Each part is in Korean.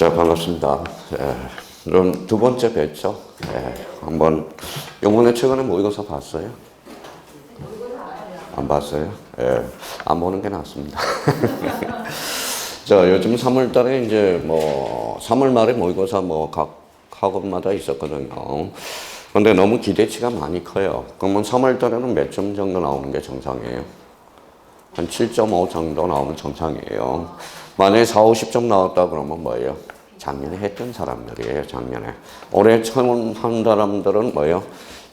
자, 반갑습니다. 그럼 두 번째 뵀죠. 한번 요번에 최근에 모의고사 봤어요? 안 봤어요? 안 보는 게 낫습니다. 자, 요즘 3월 달에 이제 3월 말에 모의고사 각 학원마다 있었거든요. 근데 너무 기대치가 많이 커요. 그러면 3월 달에는 몇 점 정도 나오는 게 정상이에요? 한 7.5 정도 나오면 정상이에요. 만약에 4, 50점 나왔다 그러면 뭐예요? 작년에 했던 사람들이에요, 작년에. 올해 처음 한 사람들은 뭐예요?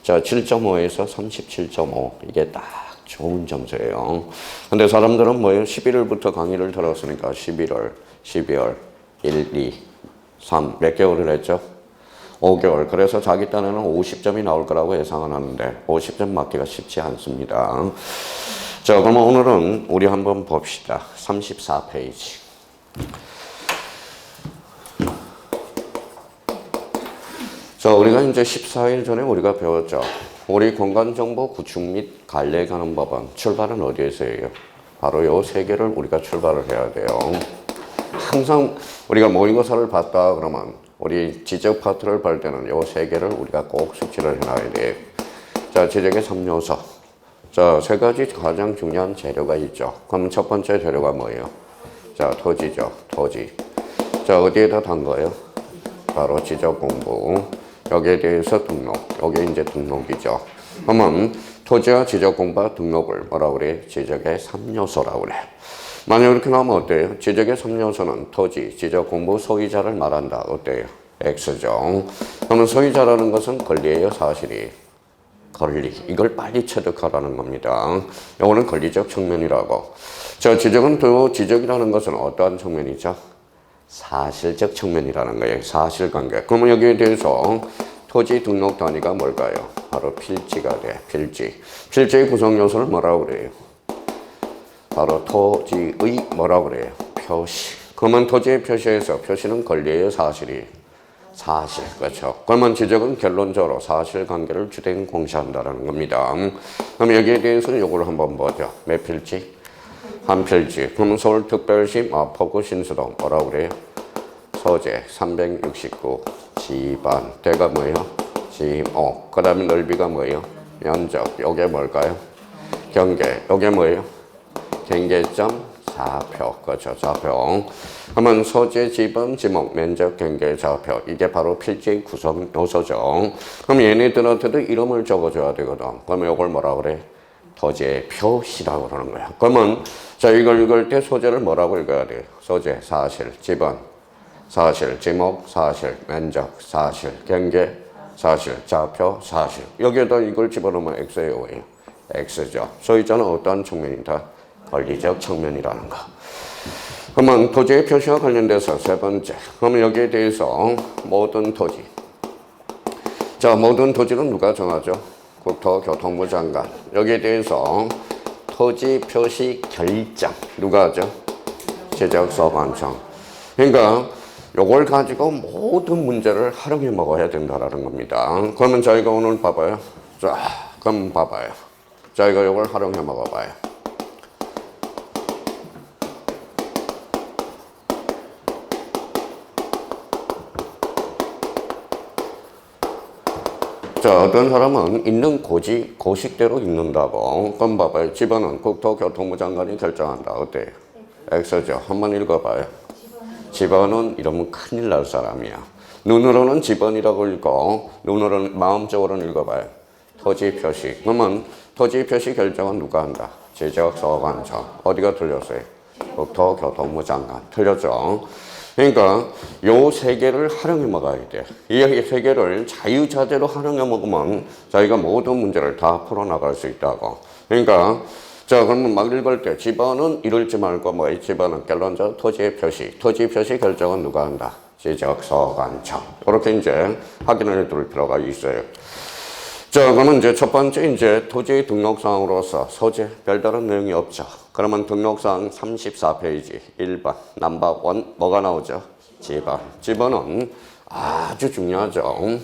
자, 7.5에서 37.5. 이게 딱 좋은 점수예요. 근데 사람들은 뭐예요? 11월부터 강의를 들었으니까 11월, 12월, 1, 2, 3. 몇 개월을 했죠? 5개월. 그래서 자기 딴에는 50점이 나올 거라고 예상을 하는데 50점 맞기가 쉽지 않습니다. 자, 그러면 오늘은 우리 한번 봅시다. 34페이지. 자, 우리가 이제 14일 전에 우리가 배웠죠. 우리 공간정보 구축 및 관리하는 법은 출발은 어디에서 해요? 바로 요 세 개를 우리가 출발을 해야 돼요. 항상 우리가 모의고사를 봤다 그러면 우리 지적 파트를 볼 때는 요 세 개를 우리가 꼭 숙지를 해놔야 돼요. 자, 지적의 3요소. 자, 세 가지 가장 중요한 재료가 있죠. 그럼 첫 번째 재료가 뭐예요? 자, 토지죠. 토지. 자, 어디에다 단 거예요? 바로 지적 공부. 여기에 대해서 등록. 여기 이제 등록이죠. 그러면 토지와 지적 공부와 등록을 뭐라고 그래? 지적의 3요소라고 그래. 만약 이렇게 나오면 어때요? 지적의 3요소는 토지, 지적 공부, 소유자를 말한다. 어때요? X죠. 그러면 소유자라는 것은 권리예요, 사실이? 권리. 이걸 빨리 체득하라는 겁니다. 이거는 권리적 측면이라고. 자, 지적은 또 지적이라는 것은 어떠한 측면이죠? 사실적 측면이라는 거예요. 사실관계. 그러면 여기에 대해서 토지 등록 단위가 뭘까요? 바로 필지가 돼. 필지. 필지의 구성 요소를 뭐라고 그래요? 바로 토지의 뭐라고 그래요? 표시. 그러면 토지의 표시에서 표시는 권리예요, 사실이? 사실. 그렇죠. 그러면 지적은 결론적으로 사실관계를 주된 공시한다는 겁니다. 그럼 여기에 대해서는 이걸 한번 보죠. 몇 필지? 한 필지. 그러면 서울특별시 마포구 신수동 뭐라고 그래요? 소재 369 지반. 대가 뭐예요? 지목. 그 다음에 넓이가 뭐예요? 면적. 요게 뭘까요? 경계. 요게 뭐예요? 경계점 좌표. 그렇죠. 좌표. 그러면 소재, 지번, 지목, 면적, 경계, 좌표. 이게 바로 필지의 구성 요소죠. 그럼 얘네들한테도 이름을 적어줘야 되거든. 그러면 이걸 뭐라고 그래? 토지의 표시라고 그러는 거야. 그러면 자, 이걸 읽을 때 소재를 뭐라고 읽어야 돼요? 소재, 사실, 지번, 사실, 지목, 사실, 면적, 사실, 경계, 사실, 좌표, 사실. 여기에다 이걸 집어넣으면 X예요. X죠. 소유자는 어떠한 측면이다? 권리적 측면이라는 거. 그러면 토지의 표시와 관련돼서 세 번째. 그러면 여기에 대해서 모든 토지. 자, 모든 토지는 누가 정하죠? 국토교통부 장관. 여기에 대해서 토지 표시 결정. 누가 하죠? 지적소관청. 그러니까 요걸 가지고 모든 문제를 활용해 먹어야 된다는 겁니다. 그러면 저희가 오늘 봐봐요. 자, 그럼 봐봐요. 저희가 요걸 활용해 먹어봐요. 자, 어떤 사람은 있는 고식대로 읽는다고. 그럼 봐봐요. 집어는 국토교통부 장관이 결정한다. 어때요? X죠. 한번 읽어봐요. 집어는 이러면 큰일 날 사람이야. 눈으로는 집어이라고 읽고 눈으로는 마음적으로는 읽어봐요. 토지 표시. 그러면 토지 표시 결정은 누가 한다? 지적소관청. 어디가 틀렸어요? 국토교통부 장관. 틀렸죠? 그러니까 요 세 개를 활용해 먹어야 돼. 이 세 개를 자유자재로 활용해 먹으면 자기가 모든 문제를 다 풀어나갈 수 있다고. 그러니까 자, 그러면 막 읽을 때 집어는 이럴지 말고 집어는 결론적 토지의 표시. 토지 표시 결정은 누가 한다? 지적소관청. 이렇게 이제 확인을 해둘 필요가 있어요. 자, 그러면 이제 첫 번째 이제 토지 등록사항으로서 소재 별다른 내용이 없죠. 그러면 등록사항 34페이지 1번 넘버 1 뭐가 나오죠? 지번. 지번은 아주 중요하죠.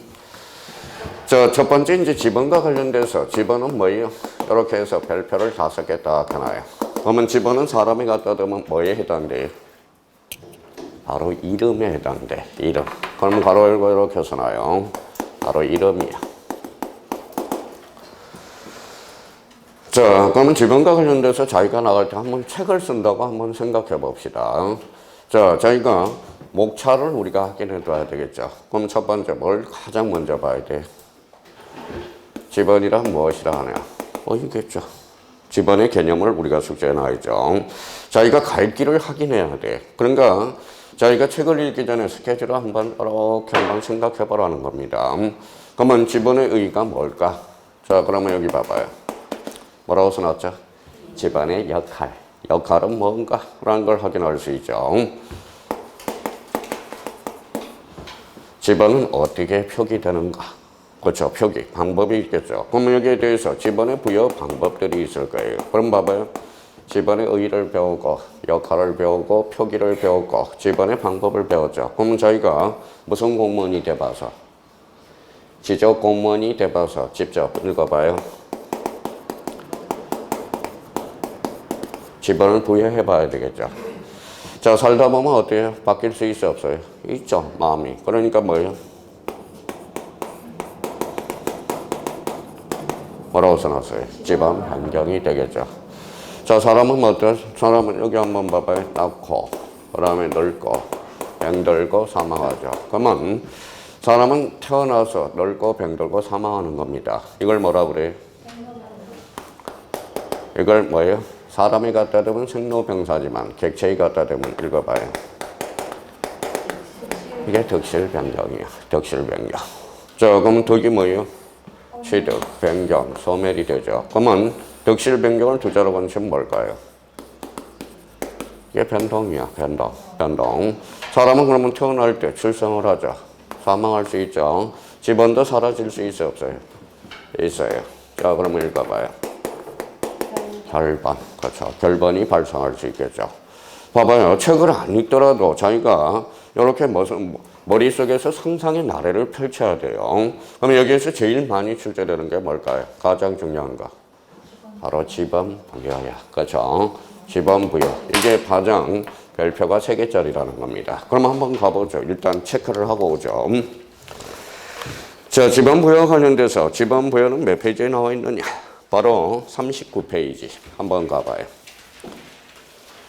자, 첫 번째 이제 지번과 관련돼서 지번은 뭐예요? 이렇게 해서 별표를 5개 딱 해놔요. 그러면 지번은 사람이 갖다 대면 뭐에 해당돼요? 바로 이름에 해당돼. 이름. 그럼 가로 열고 이렇게 써놔요. 바로 이름이야. 자, 그러면 지번과 관련돼서 자기가 나갈 때 한번 책을 쓴다고 한번 생각해 봅시다. 자, 자기가 목차를 우리가 확인해 둬야 되겠죠. 그럼 첫 번째 뭘 가장 먼저 봐야 돼? 지번이란 무엇이라 하냐? 이겠죠. 지번의 개념을 우리가 숙제에 놔야죠. 자기가 갈 길을 확인해야 돼. 그러니까 자기가 책을 읽기 전에 스케줄을 한번 이렇게 한번 생각해 보라는 겁니다. 그러면 지번의 의의가 뭘까? 자, 그러면 여기 봐봐요. 뭐라고 써놨죠? 지번의 역할. 역할은 뭔가? 라는 걸 확인할 수 있죠. 지번은 어떻게 표기되는가? 그렇죠. 표기. 방법이 있겠죠. 그러면 여기에 대해서 지번의 부여 방법들이 있을 거예요. 그럼 봐봐요. 지번의 의의를 배우고, 역할을 배우고, 표기를 배우고, 지번의 방법을 배웠죠. 그러면 저희가 무슨 공무원이 돼봐서? 지적 공무원이 돼봐서 직접 읽어봐요. 지번을 부여해 봐야 되겠죠. 자, 살다 보면 어때요? 바뀔 수 있어, 없어요? 있죠, 마음이. 그러니까 뭐예요? 뭐라고 써놨어요? 지번 변경이 되겠죠. 자, 사람은 어때요? 사람은 여기 한번 봐봐요. 낳고, 그 다음에 늙고, 병들고, 사망하죠. 그러면 사람은 태어나서 늙고, 병들고, 사망하는 겁니다. 이걸 뭐라 그래요? 이걸 뭐예요? 사람이 갖다 대면 생로병사지만 객체이 갖다 대면 읽어봐요. 이게 덕실변경이야. 덕실변경. 자, 그러면 덕이 뭐예요? 취득, 변경, 소멸이 되죠. 그러면 덕실변경을 두 자로 번치면 뭘까요? 이게 변동이야. 변동. 사람은 그러면 태어날 때 출생을 하죠. 사망할 수 있죠. 지번도 사라질 수 있어요, 없어요? 있어요. 자, 그러면 읽어봐요. 결번. 그렇죠. 결번이 발생할 수 있겠죠. 봐봐요. 책을 안 읽더라도 자기가 이렇게 머릿속에서 상상의 나래를 펼쳐야 돼요. 그럼 여기에서 제일 많이 출제되는 게 뭘까요? 가장 중요한 거. 바로 지번부여야. 그렇죠. 지번부여. 이게 가장 별표가 3개짜리라는 겁니다. 그럼 한번 가보죠. 일단 체크를 하고 오죠. 자, 지번부여와 관련돼서 지번부여는 몇 페이지에 나와 있느냐? 바로 39페이지. 한번 가봐요.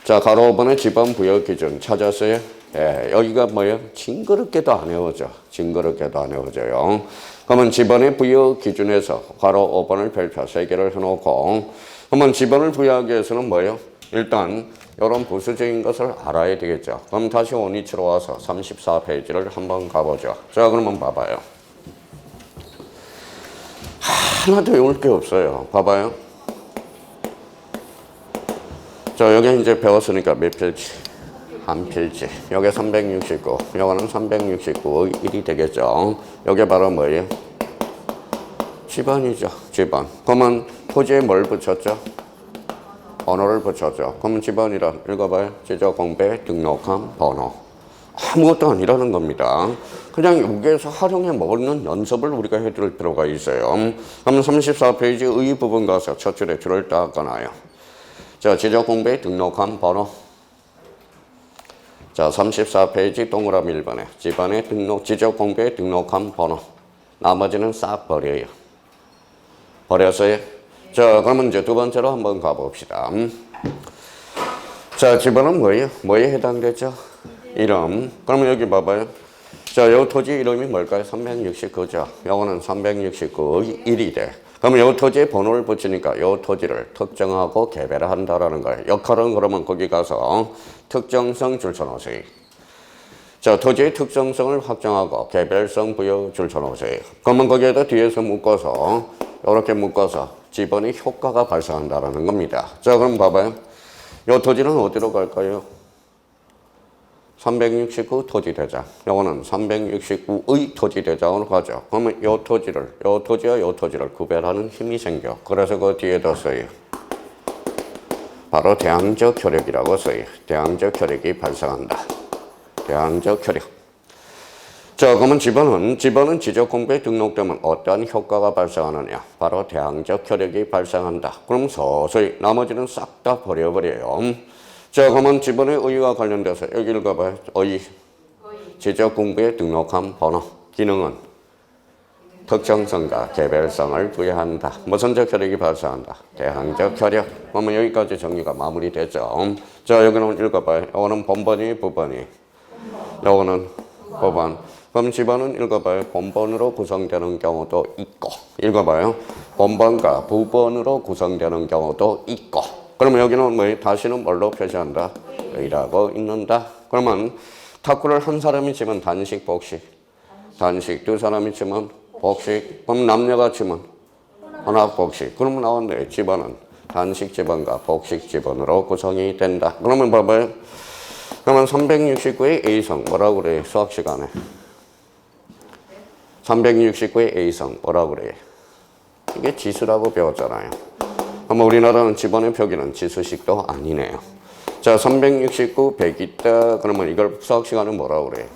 자, 가로 5번의 지번부여 기준 찾았어요? 예, 여기가 뭐예요? 징그럽게도 안 외워져. 징그럽게도 안 외워져요. 그러면 지번의 부여 기준에서 가로 5번을 별표 3개를 해놓고, 그러면 지번을 부여하기 위해서는 뭐예요? 일단 이런 부수적인 것을 알아야 되겠죠. 그럼 다시 원위치로 와서 34페이지를 한번 가보죠. 자, 그러면 봐봐요. 하나도 외울 게 없어요. 봐봐요. 자, 여기 이제 배웠으니까 몇 필지? 한 필지. 여기 369. 요거는 369의 1이 되겠죠. 여기 바로 뭐예요? 지번이죠. 지번. 그러면 토지에 뭘 붙였죠? 번호를 붙였죠. 그러면 지번이라 읽어봐요. 지적공배 등록한 번호. 아무것도 아니라는 겁니다. 그냥 여기에서 활용해 먹는 연습을 우리가 해둘 필요가 있어요. 그럼 34페이지 의 부분 가서 첫 줄에 줄을 딱 꺼놔요. 자, 지적공배에 등록한 번호. 자, 34페이지 동그라미 1번에 지번에 지적공배에 등록한 번호. 나머지는 싹 버려요. 버렸어요? 자, 그러면 이제 두 번째로 한번 가봅시다. 자, 지번은 뭐예요? 뭐에 해당되죠? 이름. 그러면 여기 봐봐요. 자, 요 토지 이름이 뭘까요? 369죠. 요거는 369의 1이 돼. 그러면 요 토지에 번호를 붙이니까 요 토지를 특정하고 개별을 한다라는 거예요. 역할은 그러면 거기 가서 특정성 줄 쳐놓으세요. 자, 토지의 특정성을 확정하고 개별성 부여 줄 쳐놓으세요. 그러면 거기에다 뒤에서 묶어서 이렇게 묶어서 지번의 효과가 발생한다라는 겁니다. 자, 그럼 봐봐요. 요 토지는 어디로 갈까요? 369 토지대장. 요거는 369의 토지대장으로 가죠. 그러면 요 토지와 요 토지를 구별하는 힘이 생겨. 그래서 그 뒤에다 써요. 바로 대항적 효력이라고 써요. 대항적 효력이 발생한다. 대항적 효력. 자, 그러면 지번은 지적공배에 등록되면 어떠한 효과가 발생하느냐? 바로 대항적 효력이 발생한다. 그럼 서서히 나머지는 싹 다 버려버려요. 자, 그러면 지번의 의의와 관련돼서 여기 읽어봐요. 의의. 지적 공부에 등록한 번호. 기능은 특정성과 개별성을 부여한다. 무선적 혈액이 발생한다. 대항적 혈액. 그러면 여기까지 정리가 마무리되죠. 자, 여기는 읽어봐요. 이거는 본번이 부번이. 이거는 부번. 그럼 지번은 읽어봐요. 본번으로 구성되는 경우도 있고. 읽어봐요. 본번과 부번으로 구성되는 경우도 있고. 그러면 여기는 뭐 다시는 뭘로 표시한다? 의라고 읽는다. 그러면 탁구를 한 사람이 치면 단식, 복식. 단식. 두 사람이 치면 복식. 그럼 남녀가 치면 혼합, 복식. 그러면 나왔네. 지번은 단식 지번과 복식 지번으로 구성이 된다. 그러면 봐봐요. 그러면 369의 A성 뭐라고 그래? 수학 시간에. 369의 A성 뭐라고 그래? 이게 지수라고 배웠잖아요. 그러면 우리나라는 지번의 표기는 지수식도 아니네요. 자, 369, 100 있다. 그러면 이걸 수학 시간에 뭐라고 그래요?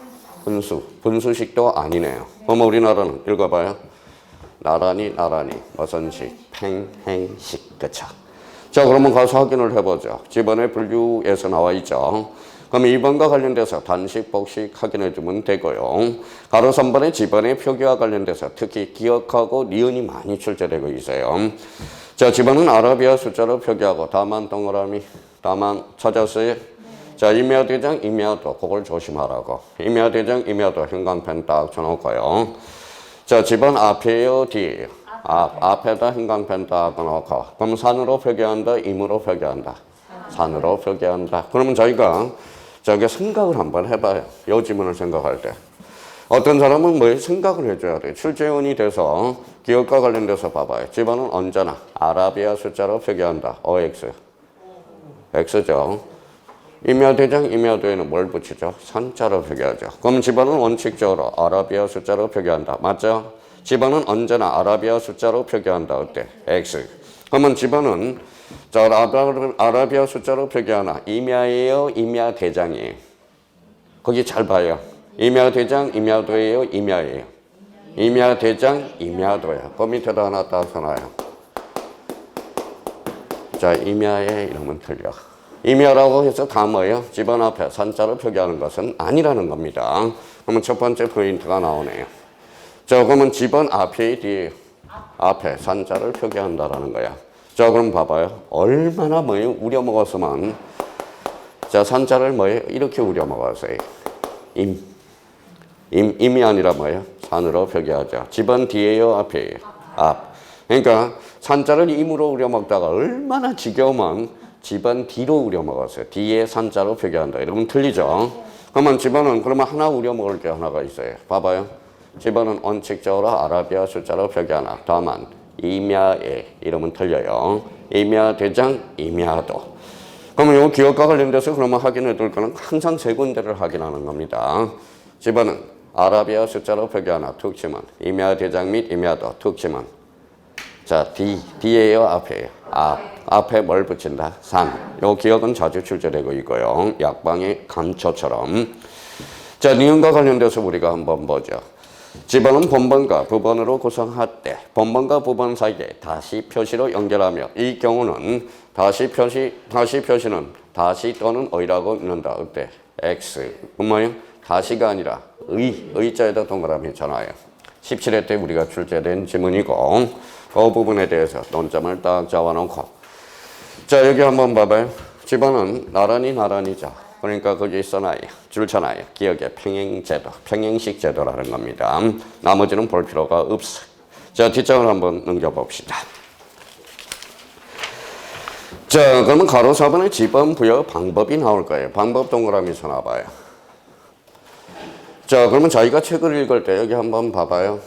분수식도 아니네요. 그러면 우리나라는 읽어봐요. 나란히, 무슨 식? 팽행식. 그쵸? 자, 그러면 가서 확인을 해보죠. 지번의 분류에서 나와 있죠. 그럼 2번과 관련돼서 단식, 복식 확인해 주면 되고요. 가로 3번의 지번의 표기와 관련돼서 특히 기억하고 니은이 많이 출제되고 있어요. 자, 지번은 아라비아 숫자로 표기하고 다만 동그라미, 다만 찾았어요? 자, 임야대장, 임야도 그걸 조심하라고. 임야대장, 임야도 형광펜 딱 쳐놓고요. 자, 지번 앞에요, 뒤에요? 앞에다 형광펜 딱 놓고. 그럼 산으로 표기한다, 임으로 표기한다? 산으로 표기한다. 그러면 저희가 저기 생각을 한번 해봐요. 요 지문을 생각할 때. 어떤 사람은 뭐 생각을 해줘야 돼. 출제원이 돼서 기억과 관련돼서 봐봐요. 지번은 언제나 아라비아 숫자로 표기한다. OX. X죠. 임야대장, 임야도에는 뭘 붙이죠? 산자로 표기하죠. 그럼 지번은 원칙적으로 아라비아 숫자로 표기한다. 맞죠? 지번은 언제나 아라비아 숫자로 표기한다. 어때? X. 그러면 지번은 자, 아라비아 숫자로 표기하나? 임야예요? 임야대장이에요? 거기 잘 봐요. 임야대장, 임야도예요? 임야예요? 임야대장, 임야도예요. 그 밑에다 하나 딱 써놔요. 자, 임야에 이러면 틀려. 임야라고 해서 다 뭐예요? 지번 앞에 산자로 표기하는 것은 아니라는 겁니다. 그러면 첫 번째 포인트가 나오네요. 자, 그러면 지번 앞에 뒤에 앞에 산자를 표기한다라는 거야. 자, 그럼 봐봐요. 얼마나 뭐예요? 우려먹었으면 자, 산자를 뭐예요? 이렇게 우려먹었어요. 임이 아니라 뭐예요? 산으로 표기하죠. 지번 뒤에요? 앞에요? 앞. 그러니까 산자를 임으로 우려먹다가 얼마나 지겨우면 지번 뒤로 우려먹었어요. 뒤에 산자로 표기한다. 이러면 틀리죠. 그러면 지번은 그러면 하나 우려먹을 게 하나가 있어요. 봐봐요. 지번은 원칙적으로 아라비아 숫자로 표기하나. 다만 임야에 이러면 틀려요. 임야 대장, 임야도. 그러면 이 기억과 관련돼서 그러면 확인해 둘 거는 항상 세 군데를 확인하는 겁니다. 지번은 아라비아 숫자로 표기하나 툭 치면 임야 대장 및 임야도 툭 치면 자, D예요, 앞에요? 앞에 뭘 붙인다? 산. 요 기억은 자주 출제되고 있고요. 약방의 감초처럼. 자, 니은과 관련돼서 우리가 한번 보죠. 지번은 본번과 부번으로 구성할 때 본번과 부번 사이에 다시 표시로 연결하며 이 경우는 다시 표시는 다시 또는 의라고 읽는다. 어때? X. 뭐예요? 다시가 아니라 의자에다 동그라미 쳐놔요. 17회 때 우리가 출제된 지문이고 그 부분에 대해서 논점을 딱 잡아놓고 자, 여기 한번 봐봐요. 지번은 나란히자. 그러니까 거기 써놔요. 줄쳐놔요. 기억에 평행제도, 평행식 제도라는 겁니다. 나머지는 볼 필요가 없어. 자, 뒷장을 한번 넘겨봅시다. 자, 그러면 가로 4번의 지번 부여 방법이 나올 거예요. 방법 동그라미 써놔봐요. 자, 그러면 자기가 책을 읽을 때 여기 한번 봐봐요.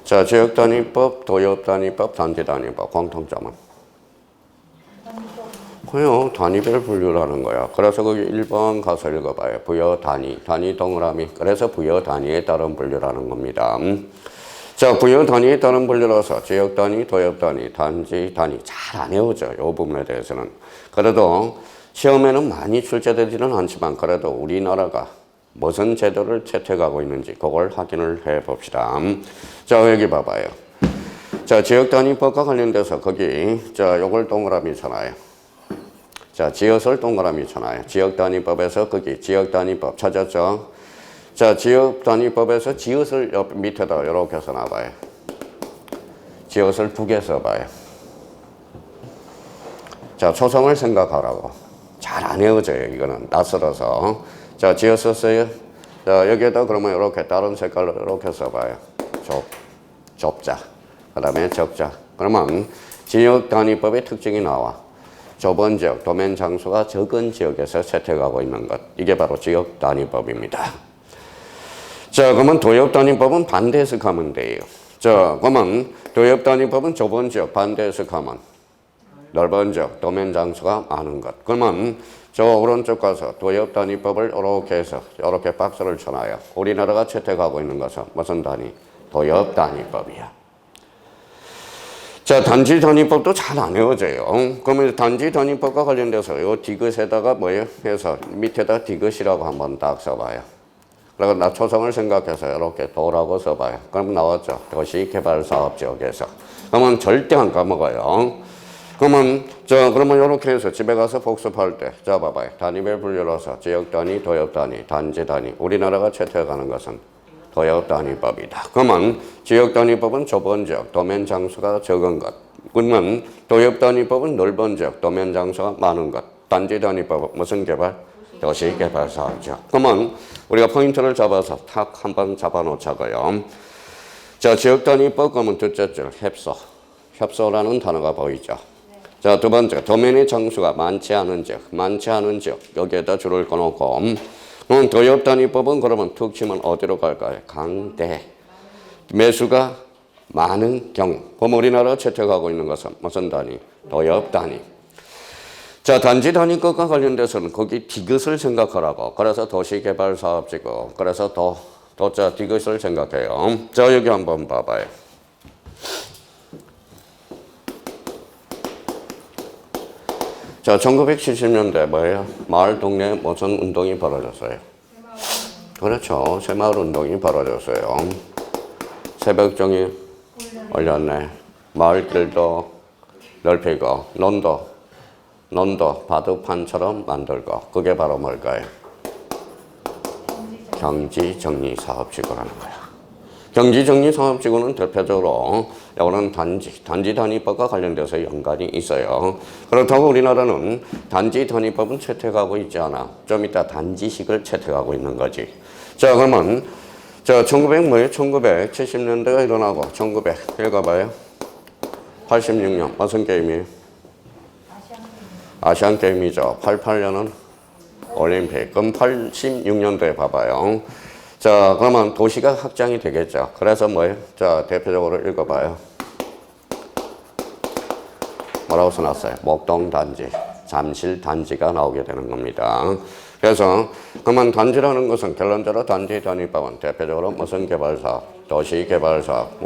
자, 지역단위법, 도역단위법, 단지단위법, 공통점은? 그요, 단위별 분류라는 거야. 그래서 거기 1번 가서 읽어봐요. 부여 단위, 단위 동그라미. 그래서 부여 단위에 따른 분류라는 겁니다. 자, 부여 단위에 따른 분류라서 지역단위, 도역단위, 단지 단위 잘 안 외우죠. 이 부분에 대해서는. 그래도 시험에는 많이 출제되지는 않지만 그래도 우리나라가 무슨 제도를 채택하고 있는지 그걸 확인을 해 봅시다. 자, 여기 봐봐요. 자, 지역단위법과 관련돼서 거기 자, 요걸 동그라미 쳐놔요. 자, 지읒을 동그라미 쳐놔요. 지역단위법에서 거기 지역단위법 찾았죠? 자, 지역단위법에서 지읒을 옆 밑에다 이렇게 써놔봐요. 지읒을 2개 써봐요. 자, 초성을 생각하라고. 잘 안 외워져요. 이거는 낯설어서. 자, 지읒 자, 여기에다 그러면 이렇게 다른 색깔로 이렇게 써봐요. 좁자. 그 다음에 적자. 그러면 지역단위법의 특징이 나와. 좁은 지역, 도면 장소가 적은 지역에서 채택하고 있는 것. 이게 바로 지역단위법입니다. 자, 그러면 도역단위법은 반대 해석하면 돼요. 자, 그러면 도역단위법은 좁은 지역, 반대 해석하면 넓은 지역, 도면 장소가 많은 것. 그러면 저 오른쪽 가서 도역단위법을 이렇게 해서 이렇게 박스를 쳐놔요. 우리나라가 채택하고 있는 것은 무슨 단위? 도역단위법이야. 자, 단지단위법도 잘 안 외워져요. 그러면 단지단위법과 관련돼서 이 디귿에다가 뭐예요? 해서 밑에다 디귿이라고 한번 딱 써봐요. 그리고 나 초성을 생각해서 이렇게 도라고 써봐요. 그럼 나왔죠? 도시개발사업지역에서. 그러면 절대 안 까먹어요. 그러면 이렇게 해서 집에 가서 복습할 때, 자, 봐봐요. 단위별 분류로서 지역단위, 도역단위, 단지단위. 우리나라가 채택하는 것은 도역단위법이다. 그러면 지역단위법은 좁은 지역, 도면 장소가 적은 것. 그러면 도역단위법은 넓은 지역, 도면 장소가 많은 것. 단지단위법은 무슨 개발? 도시개발사업지역. 그러면 우리가 포인트를 잡아서 탁 한번 잡아놓자고요. 자, 지역단위법 그러면 둘째 줄 협소. 협소라는 단어가 보이죠. 자, 두 번째 도면의 장수가 많지 않은 지역 여기에다 줄을 꺼놓고 도역단위법은 그러면 특징은 어디로 갈까요? 강대 매수가 많은 경우. 그럼 우리나라가 채택하고 있는 것은 무슨 단위? 도역단위. 자, 단지단위법과 관련돼서는 거기 디귿을 생각하라고. 그래서 도시개발사업지구. 그래서 도자 디귿을 생각해요. 자, 여기 한번 봐봐요. 자, 1970년대 뭐예요? 마을 동네에 무슨 운동이 벌어졌어요? 그렇죠. 새마을 운동이 벌어졌어요. 새벽종이 올렸네. 마을길도 넓히고 논도 바둑판처럼 만들고. 그게 바로 뭘까요? 경지정리사업지구라는 거야. 경지정리사업지구는 대표적으로 이거는 단지단위법과 관련돼서 연관이 있어요. 그렇다고 우리나라는 단지단위법은 채택하고 있지 않아. 좀 이따 단지식을 채택하고 있는 거지. 자, 그러면 자, 1970년대가 일어나고 1900 읽어봐요. 86년 무슨 게임이에요? 아시안 게임이죠. 88년은 올림픽. 그럼 86년도에 봐봐요. 자, 그러면 도시가 확장이 되겠죠. 그래서 뭐예요? 자, 대표적으로 읽어봐요. 뭐라고 써놨어요? 목동단지, 잠실단지가 나오게 되는 겁니다. 그래서 그러면 단지라는 것은 결론적으로 단지단위법은 대표적으로 무슨 개발사업? 도시개발사업,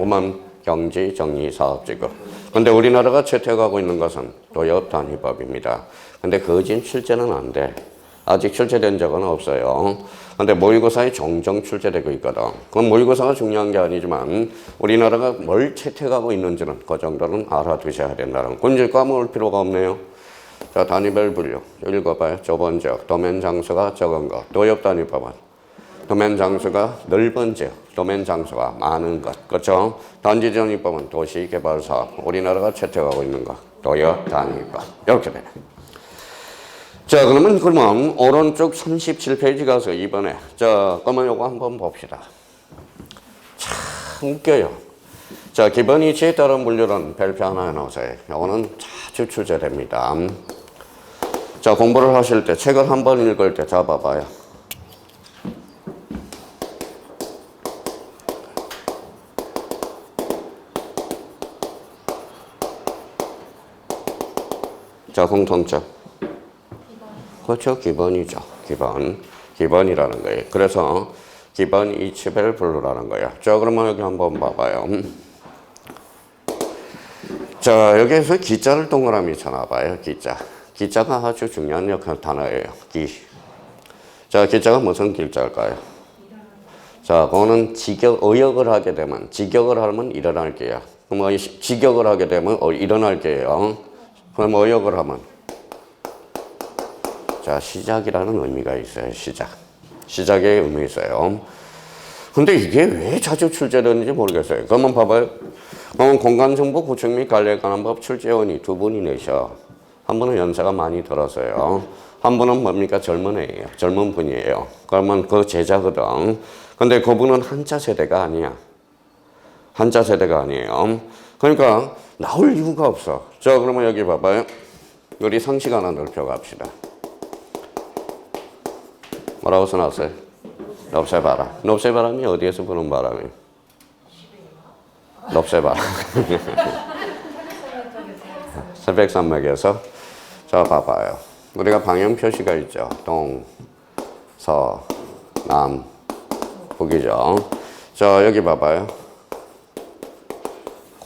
경지정리사업지구. 근데 우리나라가 채택하고 있는 것은 도역단위법입니다. 근데 그진 출제는 안 돼. 아직 출제된 적은 없어요. 근데 모의고사에 종종 출제되고 있거든. 그건 모의고사가 중요한 게 아니지만 우리나라가 뭘 채택하고 있는지는 그 정도는 알아두셔야 된다는. 군질 까먹을 필요가 없네요. 자, 단위별 분류 읽어봐요. 좁은 지역, 도면 장소가 적은 것. 도역단위법은 도면 장소가 넓은 지역, 도면 장소가 많은 것. 그렇죠? 단지단위법은 도시개발사업. 우리나라가 채택하고 있는 것. 도역단위법. 이렇게 되네. 자, 그러면 오른쪽 37페이지 가서 이번에 자, 그러면 요거 한번 봅시다. 참 웃겨요. 자, 기본 이치에 따른 분류는 별표 하나 해놓으세요. 요거는 자주 출제됩니다. 자, 공부를 하실 때 책을 한번 읽을 때 잡아봐요. 자, 공통점. 그렇죠. 기본이죠. 기본이라는 거예요. 그래서 기본 이치별 분류라는 거예요. 자, 그러면 여기 한번 봐봐요. 자, 여기에서 기자를 동그라미 쳐놔봐요. 기자가 아주 중요한 단어예요. 기. 자, 기자가 무슨 길자일까요? 자, 그거는 의역을 하게 되면, 직역을 하면 일어날 게야. 그럼 직역을 하게 되면 일어날 게예요. 그럼 의역을 하면, 자, 시작이라는 의미가 있어요. 시작의 의미 있어요. 근데 이게 왜 자주 출제되는지 모르겠어요. 그러면 봐봐요. 그러면 공간정보 구축 및 관리에 관한 법 출제원이 두 분이 내셔. 한 분은 연세가 많이 들었어요. 한 분은 뭡니까? 젊은 애예요. 젊은 분이에요. 그러면 그 제자거든. 근데 그분은 한자 세대가 아니야. 한자 세대가 아니에요. 그러니까 나올 이유가 없어. 자, 그러면 여기 봐봐요. 우리 상식 하나 넓혀갑시다. 뭐라고 써놨어요? 넙새바람. 넙새바람이 어디에서 부는 바람이에요? 넙새바람. 새백산맥에서. 자, 봐봐요. 우리가 방향 표시가 있죠. 동, 서, 남, 북이죠. 자, 여기 봐봐요.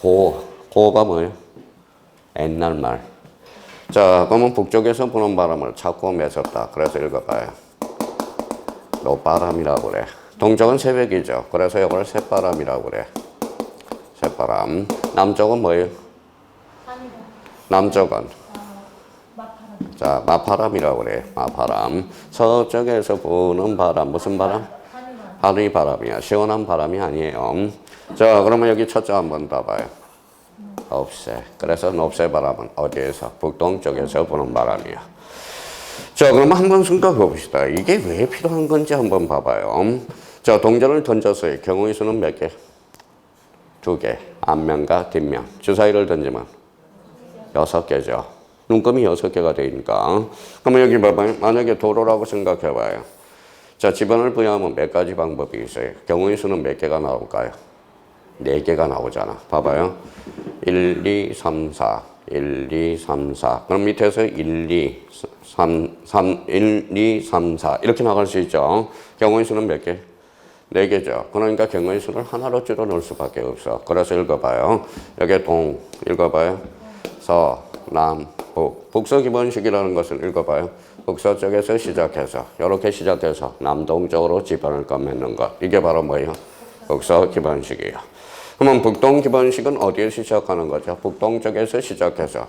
고가 뭐예요? 옛날 말. 자, 그러면 북쪽에서 부는 바람을 찾고 맺었다. 그래서 읽어봐요. 노바람이라고 그래. 동쪽은 새벽이죠. 그래서 이걸 새바람이라고 그래. 새바람. 남쪽은 뭐예요? 남쪽은 자, 마파람이라고 그래. 마파람. 서쪽에서 부는 바람. 무슨 바람? 하늘이 바람이야. 시원한 바람이 아니에요. 자, 그러면 여기 첫째 한번 봐봐요. 넙새. 그래서 넙새 바람은 어디에서? 북동쪽에서 부는 바람이야. 자, 그러면 한번 생각해 봅시다. 이게 왜 필요한 건지 한번 봐봐요. 자, 동전을 던졌어요. 경우의 수는 몇 개? 2개. 앞면과 뒷면. 주사위를 던지면 6개죠. 눈금이 6개가 되니까. 그러면 여기 봐봐요. 만약에 도로라고 생각해 봐요. 자, 지번을 부여하면 몇 가지 방법이 있어요. 경우의 수는 몇 개가 나올까요? 4개가 나오잖아. 봐봐요. 1, 2, 3, 4. 1, 2, 3, 4. 그럼 밑에서 1, 2, 1, 2, 3, 4. 이렇게 나갈 수 있죠. 경우의 수는 몇 개? 4개죠. 그러니까 경우의 수를 하나로 줄여 넣을 수밖에 없어. 그래서 읽어봐요. 여기 동, 읽어봐요. 서, 남, 북. 북서 기본식이라는 것을 읽어봐요. 북서쪽에서 시작해서, 이렇게 시작해서 남동쪽으로 지번을 꺼맺는 것. 이게 바로 뭐예요? 북서 기본식이에요. 그러면 북동 기본식은 어디에서 시작하는 거죠? 북동쪽에서 시작해서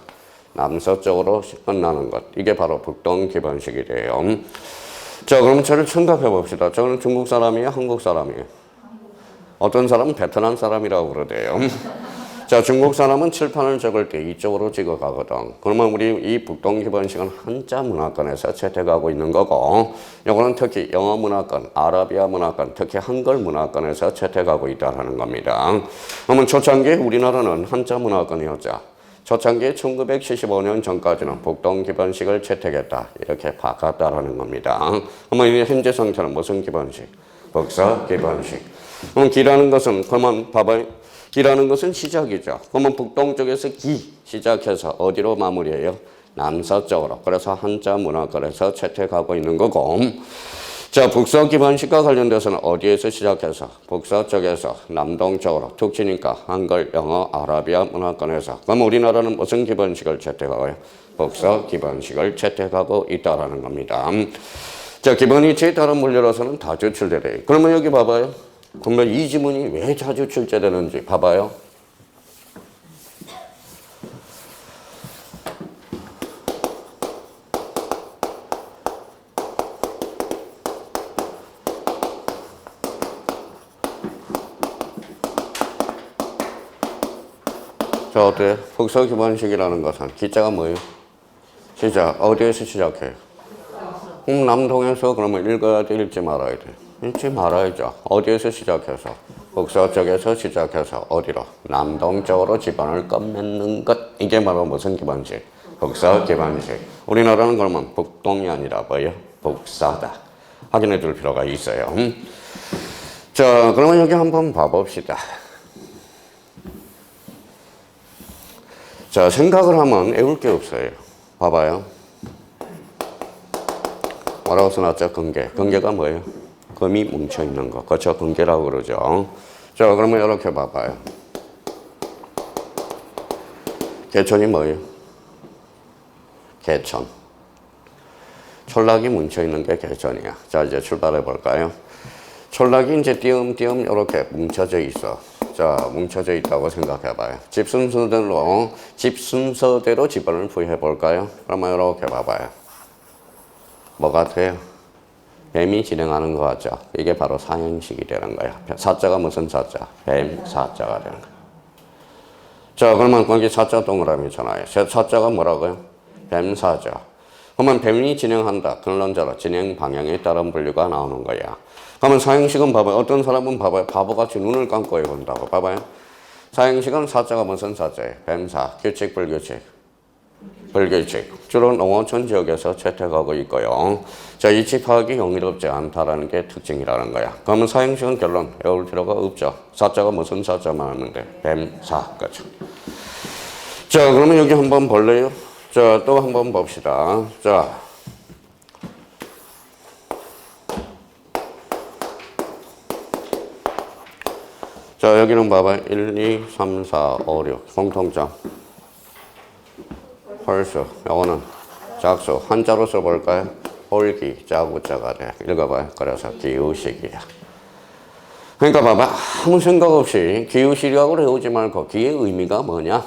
남서쪽으로 끝나는 것. 이게 바로 북동 기본식이래요. 자, 그럼 저를 생각해 봅시다. 저는 중국 사람이에요? 한국 사람이에요? 어떤 사람은 베트남 사람이라고 그러대요. 자, 중국 사람은 칠판을 적을 때 이쪽으로 찍어가거든. 그러면 우리 이 북동 기본식은 한자 문화권에서 채택하고 있는 거고, 이거는 특히 영어 문화권, 아라비아 문화권, 특히 한글 문화권에서 채택하고 있다는 겁니다. 그러면 초창기에 우리나라는 한자 문화권이었죠. 초창기에 1975년 전까지는 북동 기본식을 채택했다. 이렇게 바꿨다라는 겁니다. 그러면 현재 상태는 무슨 기본식? 북서 기본식. 그럼 기라는 것은, 그러면 봐봐요. 기라는 것은 시작이죠. 그러면 북동쪽에서 기 시작해서 어디로 마무리해요? 남서쪽으로. 그래서 한자 문화권에서 채택하고 있는 거고. 자, 북서 기본식과 관련돼서는 어디에서 시작해서? 북서쪽에서 남동쪽으로. 특징이니까 한글, 영어, 아라비아 문화권에서. 그럼 우리나라는 무슨 기본식을 채택하고요? 북서 기본식을 채택하고 있다라는 겁니다. 자, 기본이치에 따른 문제로서는 자주 출제돼요. 그러면 여기 봐봐요. 그러면 이 지문이 왜 자주 출제되는지 봐봐요. 자, 어때요? 북서 기본식이라는 것은 기자가 뭐예요? 시작. 어디에서 시작해요? 남동에서 그러면 읽어야 돼? 읽지 말아야 돼? 읽지 말아야죠. 어디에서 시작해서? 북서쪽에서 시작해서 어디로? 남동쪽으로 지번을 꺼맺는 것. 이게 바로 무슨 기본식? 북서 기본식. 우리나라는 그러면 북동이 아니라 뭐예요? 북서다. 확인해 줄 필요가 있어요. 자, 그러면 여기 한번 봐봅시다. 자, 생각을 하면 외울 게 없어요. 봐봐요. 뭐라고 써놨죠? 근계. 근계가 뭐예요? 금이 뭉쳐있는 거. 그렇죠? 근계라고 그러죠. 자, 그러면 이렇게 봐봐요. 개천이 뭐예요? 개천. 촌락이 뭉쳐있는 게 개천이야. 자, 이제 출발해 볼까요? 촌락이 이제 띄엄띄엄 이렇게 뭉쳐져 있어. 자, 뭉쳐져 있다고 생각해 봐요. 집 순서대로 지번을 부여해 볼까요? 그러면 이렇게 봐봐요. 뭐 같아요? 뱀이 진행하는 거 같죠? 이게 바로 사형식이 되는 거야. 사자가 무슨 사자? 뱀 사자가 되는 거야. 자, 그러면 거기 사자 동그라미잖아요. 사자가 뭐라고요? 뱀 사자. 그러면 뱀이 진행한다. 근론자로 진행 방향에 따른 분류가 나오는 거야. 그러면 사형식은 봐봐요. 어떤 사람은 봐봐요. 바보같이 눈을 감고 해본다고. 봐봐요. 사형식은 사자가 무슨 사자예요? 뱀사. 규칙, 불규칙. 불규칙. 주로 농어촌 지역에서 채택하고 있고요. 자, 이치 파악이 용이롭지 않다라는 게 특징이라는 거야. 그러면 사형식은 결론 외울 필요가 없죠. 사자가 무슨 사자만 하면 돼? 뱀사. 그렇죠. 자, 그러면 여기 한번 볼래요? 자, 또 한번 봅시다. 자, 자, 여기는 봐봐요. 1, 2, 3, 4, 5, 6. 공통점. 홀수. 요거는 작수. 한자로 써볼까요? 홀기. 자구자가 돼. 읽어봐요. 그래서 기우식이야. 그러니까 봐봐. 아무 생각 없이 기우식이라고 외우지 말고 기의 의미가 뭐냐?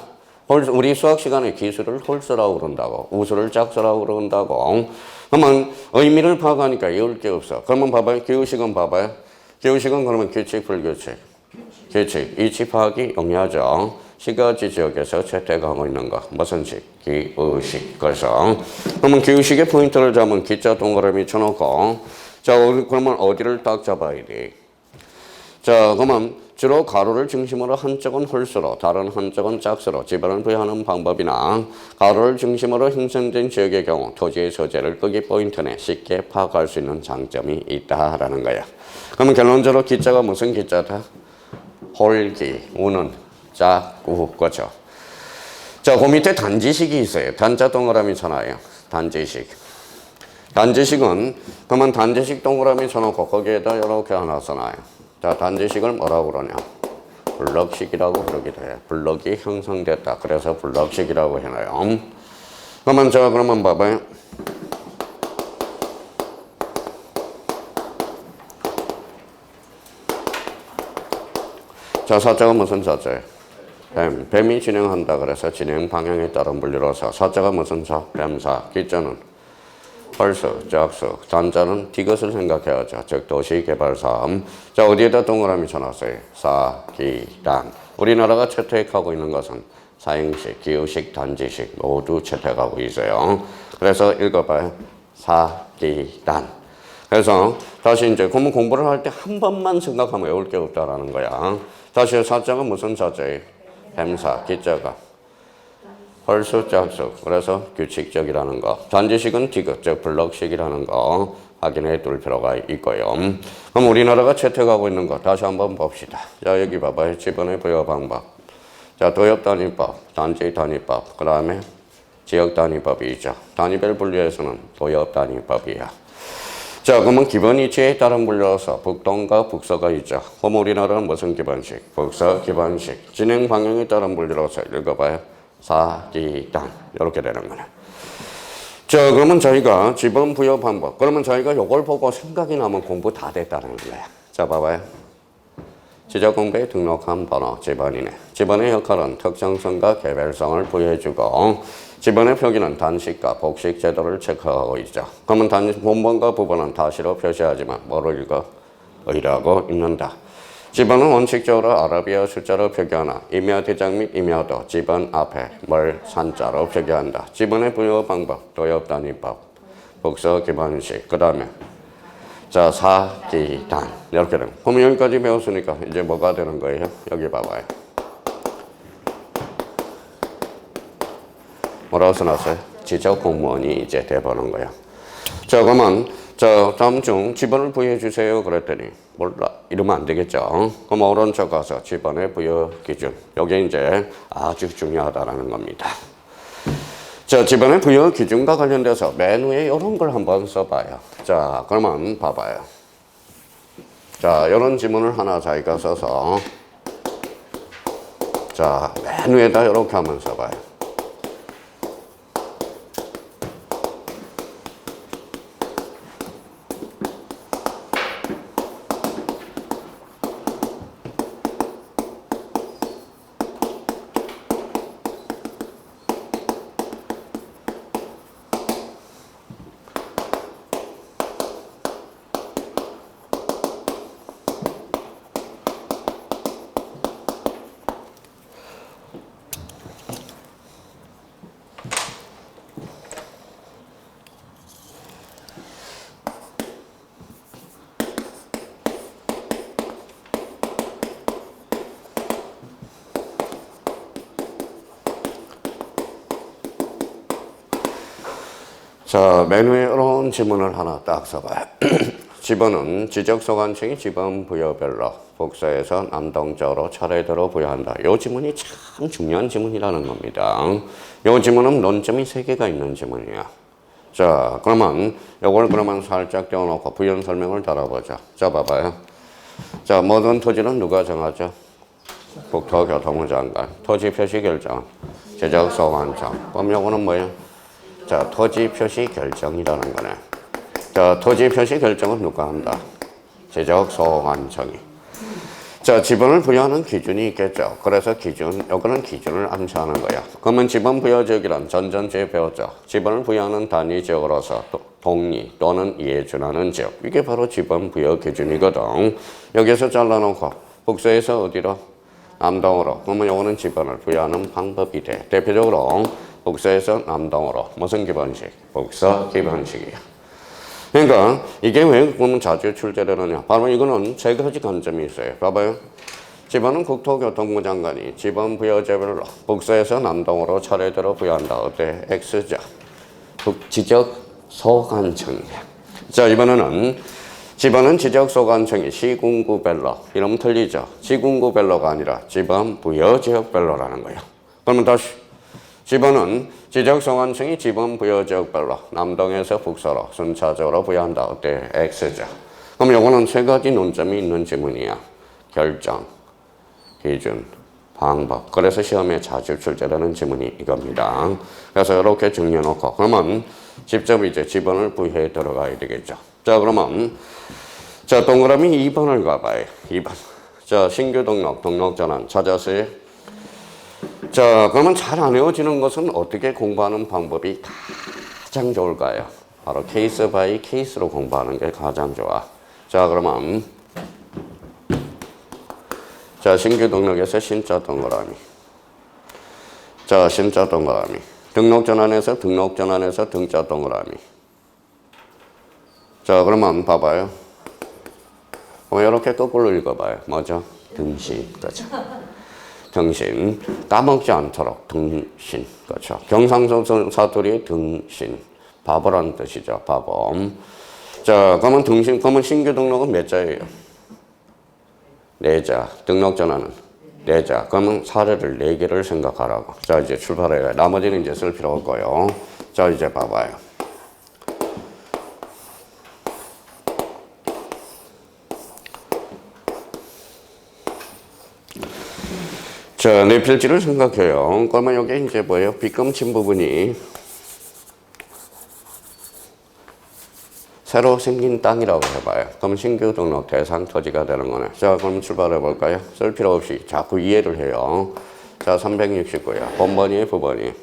우리 수학 시간에 기수를 홀수라고 그런다고. 우수를 짝수라고 그런다고. 그러면 의미를 파악하니까 외울 게 없어. 그러면 봐봐요. 기우식은 봐봐요. 기우식은 그러면 규칙, 불규칙. 규칙. 이치 파악이 용이하죠. 시가지 지역에서 채택하고 있는 거. 무슨 식? 기우식. 그래서 그러면 기우식의 포인트를 잡으면 기자 동그라미 쳐놓고 자, 그러면 어디를 딱 잡아야 돼? 자, 그러면 주로 가로를 중심으로 한쪽은 홀수로 다른 한쪽은 짝수로 지번을 부여하는 방법이나 가로를 중심으로 형성된 지역의 경우 토지의 소재를 끄기 포인트내 쉽게 파악할 수 있는 장점이 있다라는 거야. 그러면 결론적으로 기자가 무슨 기자다? 홀기, 우는, 짝우, 그렇죠. 자, 그 밑에 단지식이 있어요. 단자 동그라미 쳐놔요. 단지식. 단지식은 그러면 단지식 동그라미 쳐놓고 거기에다 이렇게 하나 써놔요. 자, 단지식을 뭐라고 그러냐? 블럭식이라고 그러기도 해요. 블럭이 형성됐다. 그래서 블럭식이라고 해놔요. 그러면 봐봐요. 자, 사자가 무슨 사자예요? 뱀이 진행한다. 그래서 진행 방향에 따른 분류로서 사자가 무슨 사? 뱀사. 기자는 홀수, 짝수, 단자는 디귿을 생각해야죠. 즉 도시개발사업. 자, 어디에다 동그라미 쳐놨어요? 사기단. 우리나라가 채택하고 있는 것은 사형식, 기후식, 단지식 모두 채택하고 있어요. 그래서 읽어봐요. 사기단. 그래서 다시 이제 공부를 할 때 한 번만 생각하면 외울 게 없다라는 거야. 다시 사자가 무슨 사자예요? 뱀사, 기자가 홀수, 짝수. 그래서 규칙적이라는 거. 단지식은 디귿, 즉 블럭식이라는 거 확인해 둘 필요가 있고요. 그럼 우리나라가 채택하고 있는 거 다시 한번 봅시다. 자, 여기 봐봐요. 지번의 부여 방법. 자, 도엽 단위법, 단지 단위법, 그 다음에 지역 단위법이 있죠. 단위별 분류에서는 도엽 단위법이야. 자, 그러면 기본 이치에 따른 분류로서 북동과 북서가 있죠. 그럼 우리나라는 무슨 기본식? 북서 기본식. 진행 방향에 따른 분류로서 읽어봐요. 사기단. 이렇게 되는 거네. 자, 그러면 저희가 지번 부여 방법. 그러면 저희가 이걸 보고 생각이 나면 공부 다 됐다는 거야. 자, 봐봐요. 지적 공부에 등록한 번호, 지번이네. 지번의 역할은 특정성과 개별성을 부여해주고 지번의 표기는 단식과 복식 제도를 체크하고 있죠. 그러면 본번과 부번은 다시로 표시하지만 뭐로 읽어? 의라고 읽는다. 지번은 원칙적으로 아라비아 숫자로 표기하나 임야 대장 및 임야도 지번 앞에 뭘 산자로 표기한다. 지번의 부여 방법, 도엽 단위법, 복서 기본식, 그 다음에 자, 사기단. 이렇게 되는. 그럼 여기까지 배웠으니까 이제 뭐가 되는 거예요? 여기 봐봐요. 뭐라고 써놨어요? 지적 공무원이 이제 돼보는 거야. 자, 그러면 자, 다음 중 지번을 부여해 주세요. 그랬더니 몰라. 이러면 안 되겠죠. 그럼 오른쪽 가서 지번의 부여 기준. 여기 이제 아주 중요하다라는 겁니다. 자, 지번의 부여 기준과 관련돼서 맨 위에 이런 걸 한번 써봐요. 자, 그러면 봐봐요. 자, 이런 지문을 하나 자기가 써서 자, 맨 위에다 이렇게 한번 써봐요. 자, 맨 위에 이런 지문을 하나 딱 써봐요. 지번은 지적소관청이 지번 부여별로 복사해서 남동적으로 차례대로 부여한다. 이 지문이 참 중요한 지문이라는 겁니다. 이 지문은 논점이 3개가 있는 지문이야. 자, 그러면 이걸 그러면 살짝 떼어놓고 부연 설명을 달아보자. 자, 봐봐요. 자, 모든 토지는 누가 정하죠? 국토교통부 장관. 토지 표시 결정. 지적소관청. 그럼 요거는 뭐예요? 자, 토지 표시 결정이라는 거네. 자, 토지 표시 결정은 누가 한다? 지적소관청이. 자, 지번을 부여하는 기준이 있겠죠. 그래서 요거는 기준을 암시하는 거야. 그러면 지번 부여 지역이란 전전주에 배웠죠. 지번을 부여하는 단위 지역으로서 동리 또는 이에 준하는 지역. 이게 바로 지번 부여 기준이거든. 여기서 잘라놓고 복사해서 어디로? 남동으로. 그러면 요거는 지번을 부여하는 방법이 돼. 대표적으로 복사해서 남동으로. 무슨 기본식? 복사 기본식이야. 그러니까 이게 왜 그러면 자주 출제되느냐? 바로 이거는 3가지 관점이 있어요. 봐봐요. 지번은 국토교통부 장관이 지번 부여제별로 복사해서 남동으로 차례대로 부여한다. 어때? X자. 지적소관청이야. 자, 이번에는 지번은 지적소관청이 시군구별로. 이러면 틀리죠. 시군구별로가 아니라 지번 부여지역별로라는 거야. 그러면 다시. 지번은 지적소관청이 지번 부여지역별로 남동에서 북서로 순차적으로 부여한다. 어때? X자. 그럼 요거는 3가지 논점이 있는 지문이야. 결정, 기준, 방법. 그래서 시험에 자주 출제되는 지문이 이겁니다. 그래서 이렇게 정리해놓고 그러면 직접 이제 지번을 부여해 들어가야 되겠죠. 자, 그러면 자, 동그라미 2번을 가봐요. 2번. 자, 신규 등록 전환 찾았어요? 자, 그러면 잘 안 외워지는 것은 어떻게 공부하는 방법이 가장 좋을까요? 바로 케이스 바이 케이스로 공부하는 게 가장 좋아. 자, 그러면 자, 신규 등록에서 신자 동그라미. 자, 신자 동그라미. 등록 전환에서 등자 동그라미. 자, 그러면 봐봐요. 이렇게 거꾸로 읽어봐요. 뭐죠? 등신. 그렇죠. 등신. 까먹지 않도록 등신. 그렇죠. 경상도 사투리 등신. 바보라는 뜻이죠. 바보. 자, 그러면 그러면 신규 등록은 몇 자예요? 4자. 등록 전환은 4자. 그러면 사례를 4개를 생각하라고. 자, 이제 출발해요. 나머지는 이제 쓸 필요 없고요. 자, 이제 봐봐요. 자, 내 필지를 생각해요. 그러면 여기 이제 뭐예요? 빗금친 부분이 새로 생긴 땅이라고 해봐요. 그럼 신규 등록 대상 토지가 되는 거네. 자, 그럼 출발해 볼까요? 쓸 필요 없이 자꾸 이해를 해요. 자, 369야. 번번이에요, 부번이?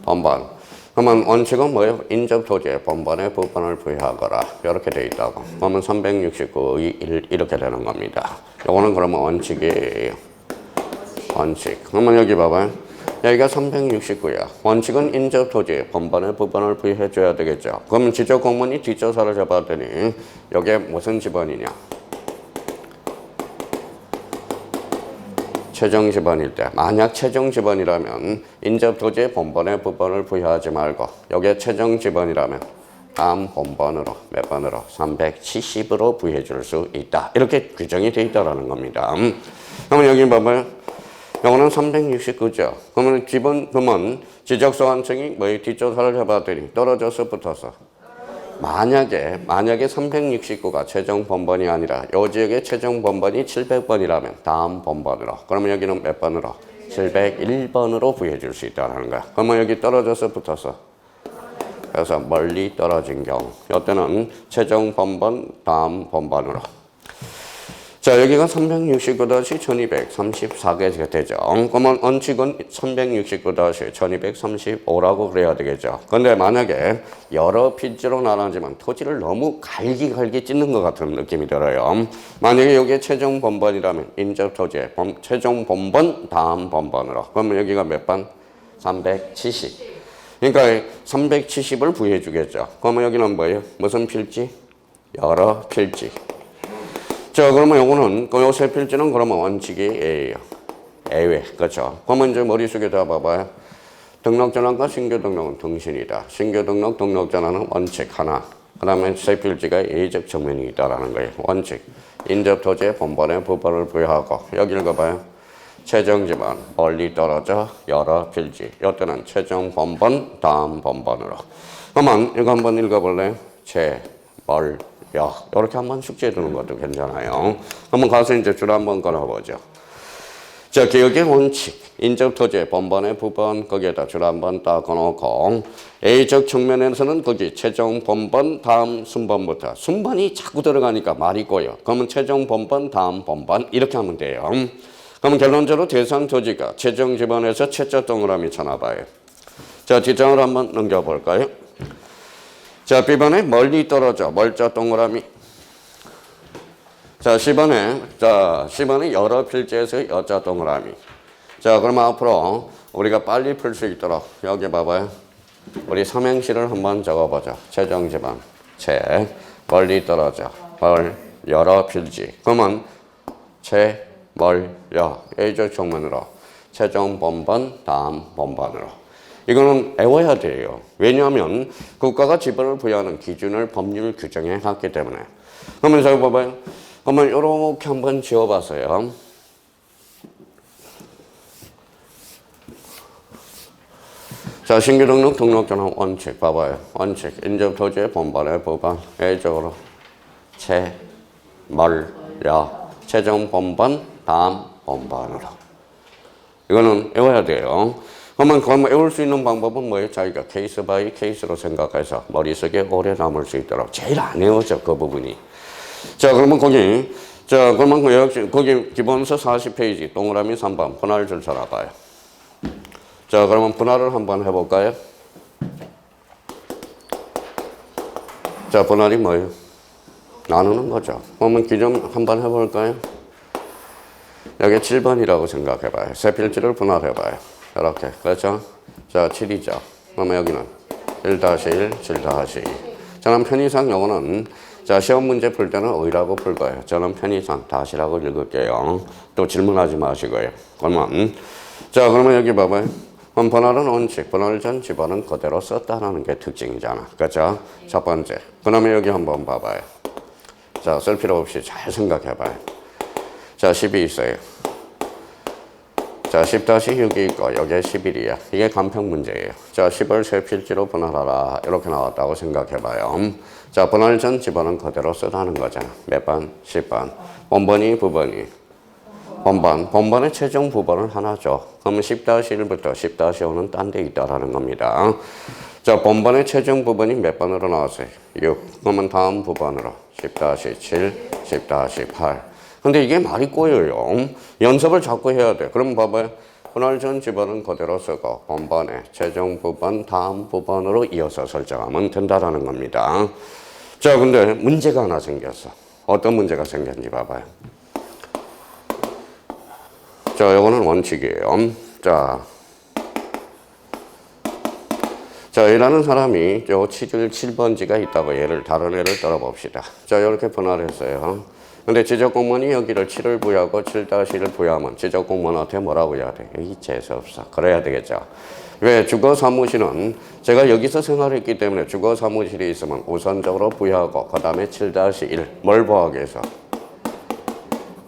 번번. 그러면 원칙은 뭐예요? 인접 토지의 번번의 부분을 부여하거라. 이렇게 돼 있다고. 그러면 369의 1 이렇게 되는 겁니다. 요거는 그러면 원칙이에요. 원칙. 그러면 여기 봐봐요. 여기가 369야. 원칙은 인접 토지의 번번의 부분을 부여해줘야 되겠죠. 그러면 지적공무원이 뒷조사를 잡았더니 여기에 무슨 지번이냐? 최종 지번일 때. 만약 최종 지번이라면 인접 토지의 번번의 부분을 부여하지 말고 여기에 최종 지번이라면 다음 번번으로 몇 번으로? 370으로 부여해줄 수 있다. 이렇게 규정이 되어 있다는 겁니다. 그러면 여기 봐봐요. 요거는 369죠. 그러면 그러면 지적소관청이 뭐의 뒷조사를 해봤더니 떨어져서 붙어서. 만약에 369가 최종 번번이 아니라 요 지역의 최종 번번이 700번이라면 다음 번번으로. 그러면 여기는 몇 번으로? 701번으로 부여해줄 수 있다는 거야. 그러면 여기 떨어져서 붙어서. 그래서 멀리 떨어진 경우. 이때는 최종 번번, 다음 번번으로. 자, 여기가 369-1234개가 되죠. 그러면 원칙은 369-1235라고 그래야 되겠죠. 그런데 만약에 여러 필지로 나눠지면 토지를 너무 갈기 찢는 것 같은 느낌이 들어요. 만약에 여기에 최종 번번이라면 인접 토지의 최종 번번, 다음 번번으로. 그러면 여기가 몇 번? 370. 그러니까 370을 부여해 주겠죠. 그러면 여기는 뭐예요? 무슨 필지? 여러 필지. 자, 그러면 요거는, 요 세 필지는 그러면 원칙이 A예요. A외. 그렇죠. 그러면 이제 머릿속에 다 봐봐요. 등록 전환과 신규 등록은 등신이다. 신규 등록, 등록 전환은 원칙 하나. 그 다음에 세 필지가 예의적 측면이 있다라는 거예요. 원칙. 인접 토지의 본번에 부번을 부여하고 여기 읽어봐요. 최종 지번 멀리 떨어져 여러 필지. 이때는 최종 본번 다음 본번으로. 그러면 이거 한번 읽어볼래요? 멀 이렇게 한번 숙제해 두는 것도 괜찮아요. 한번 가서 이제 줄 한번 걸어보죠. 자, 기억의 원칙. 인접 토지의 본번의 부번 거기에다 줄 한번 딱 걸어놓고 A적 측면에서는 거기 최종 본번 다음 순번부터 순번이 자꾸 들어가니까 말이 꼬여. 그러면 최종 본번 다음 본번 이렇게 하면 돼요. 그럼 결론적으로 대상 토지가 최종 지번에서 최자 동그라미 쳐놔봐요. 자, 뒷장을 한번 넘겨볼까요? 자, B번에 멀리 떨어져 멀자 동그라미. 자, C번에 여러 필지에서 여자 동그라미. 자, 그러면 앞으로 우리가 빨리 풀 수 있도록 여기 봐봐요. 우리 삼행시를 한번 적어보자. 최종 지번, 멀리 떨어져, 여러 필지. 그러면 A적 측면으로 최종 본번, 다음 본번으로. 이거는 외워야 돼요. 왜냐하면 국가가 지번을 부여하는 기준을 법률 규정해 놨기 때문에. 그러면 저기 봐봐요. 그러면 이렇게 한번 지워봤어요. 자, 신규 등록, 등록 전환 원칙 봐봐요. 원칙. 인접 토지의 본번의 부번 A적으로 최종 본번, 다음 본번으로. 이거는 외워야 돼요. 그러면 외울 수 있는 방법은 뭐예요? 자기가 케이스 바이 케이스로 생각해서 머릿속에 오래 남을 수 있도록. 제일 안 외워져, 그 부분이. 자, 그러면 거기 기본서 40페이지 동그라미 3번 분할 줄 서라봐요. 자, 그러면 분할을 한번 해볼까요? 자, 분할이 뭐예요? 나누는 거죠. 그러면 기존 한번 해볼까요? 여기 7번이라고 생각해봐요. 세 필지를 분할해봐요. 이렇게. 그렇죠? 자, 7이죠. 그러면 여기는 1-1, 7-2. 저는 편의상 요거는 자, 시험 문제 풀 때는 어이라고 풀 거예요. 저는 편의상 다시라고 읽을게요. 또 질문하지 마시고요. 그러면 여기 봐봐요. 그럼 분할은 원칙, 분할 전 지번은 그대로 썼다는 게 특징이잖아. 그렇죠? 첫 번째. 그 다음에 여기 한번 봐봐요. 자, 쓸 필요 없이 잘 생각해봐요. 자, 10이 있어요. 자, 10-6이 있고 여기에 11이야. 이게 간평 문제예요. 자, 10을 세 필지로 분할하라. 이렇게 나왔다고 생각해봐요. 자, 분할 전 지번은 그대로 쓰라는 거잖아. 몇 번? 10번. 본번이 부번이. 본번의 최종 부번은 하나죠. 그러면 10-1부터 10-5는 딴 데 있다라는 겁니다. 자, 본번의 최종 부번이 몇 번으로 나왔어요? 6. 그러면 다음 부번으로 10-7, 10-8. 근데 이게 말이 꼬여요. 연습을 자꾸 해야 돼. 그럼 봐봐요. 분할 전 지번은 그대로 쓰고 본번의 최종 부번, 다음 부번으로 이어서 설정하면 된다라는 겁니다. 자, 근데 문제가 하나 생겼어. 어떤 문제가 생겼는지 봐봐요. 자, 이거는 원칙이에요. 자, A라는 사람이 요 7번지가 있다고 다른 애를 떨어봅시다. 자, 이렇게 분할했어요. 근데 지적공무원이 여기를 7을 부여하고 7-1을 부여하면 지적공무원한테 뭐라고 해야 돼? 이 재수없어. 그래야 되겠죠. 왜? 주거사무실은 제가 여기서 생활했기 때문에 주거사무실이 있으면 우선적으로 부여하고 그 다음에 7-1 뭘 부여하기 위해서?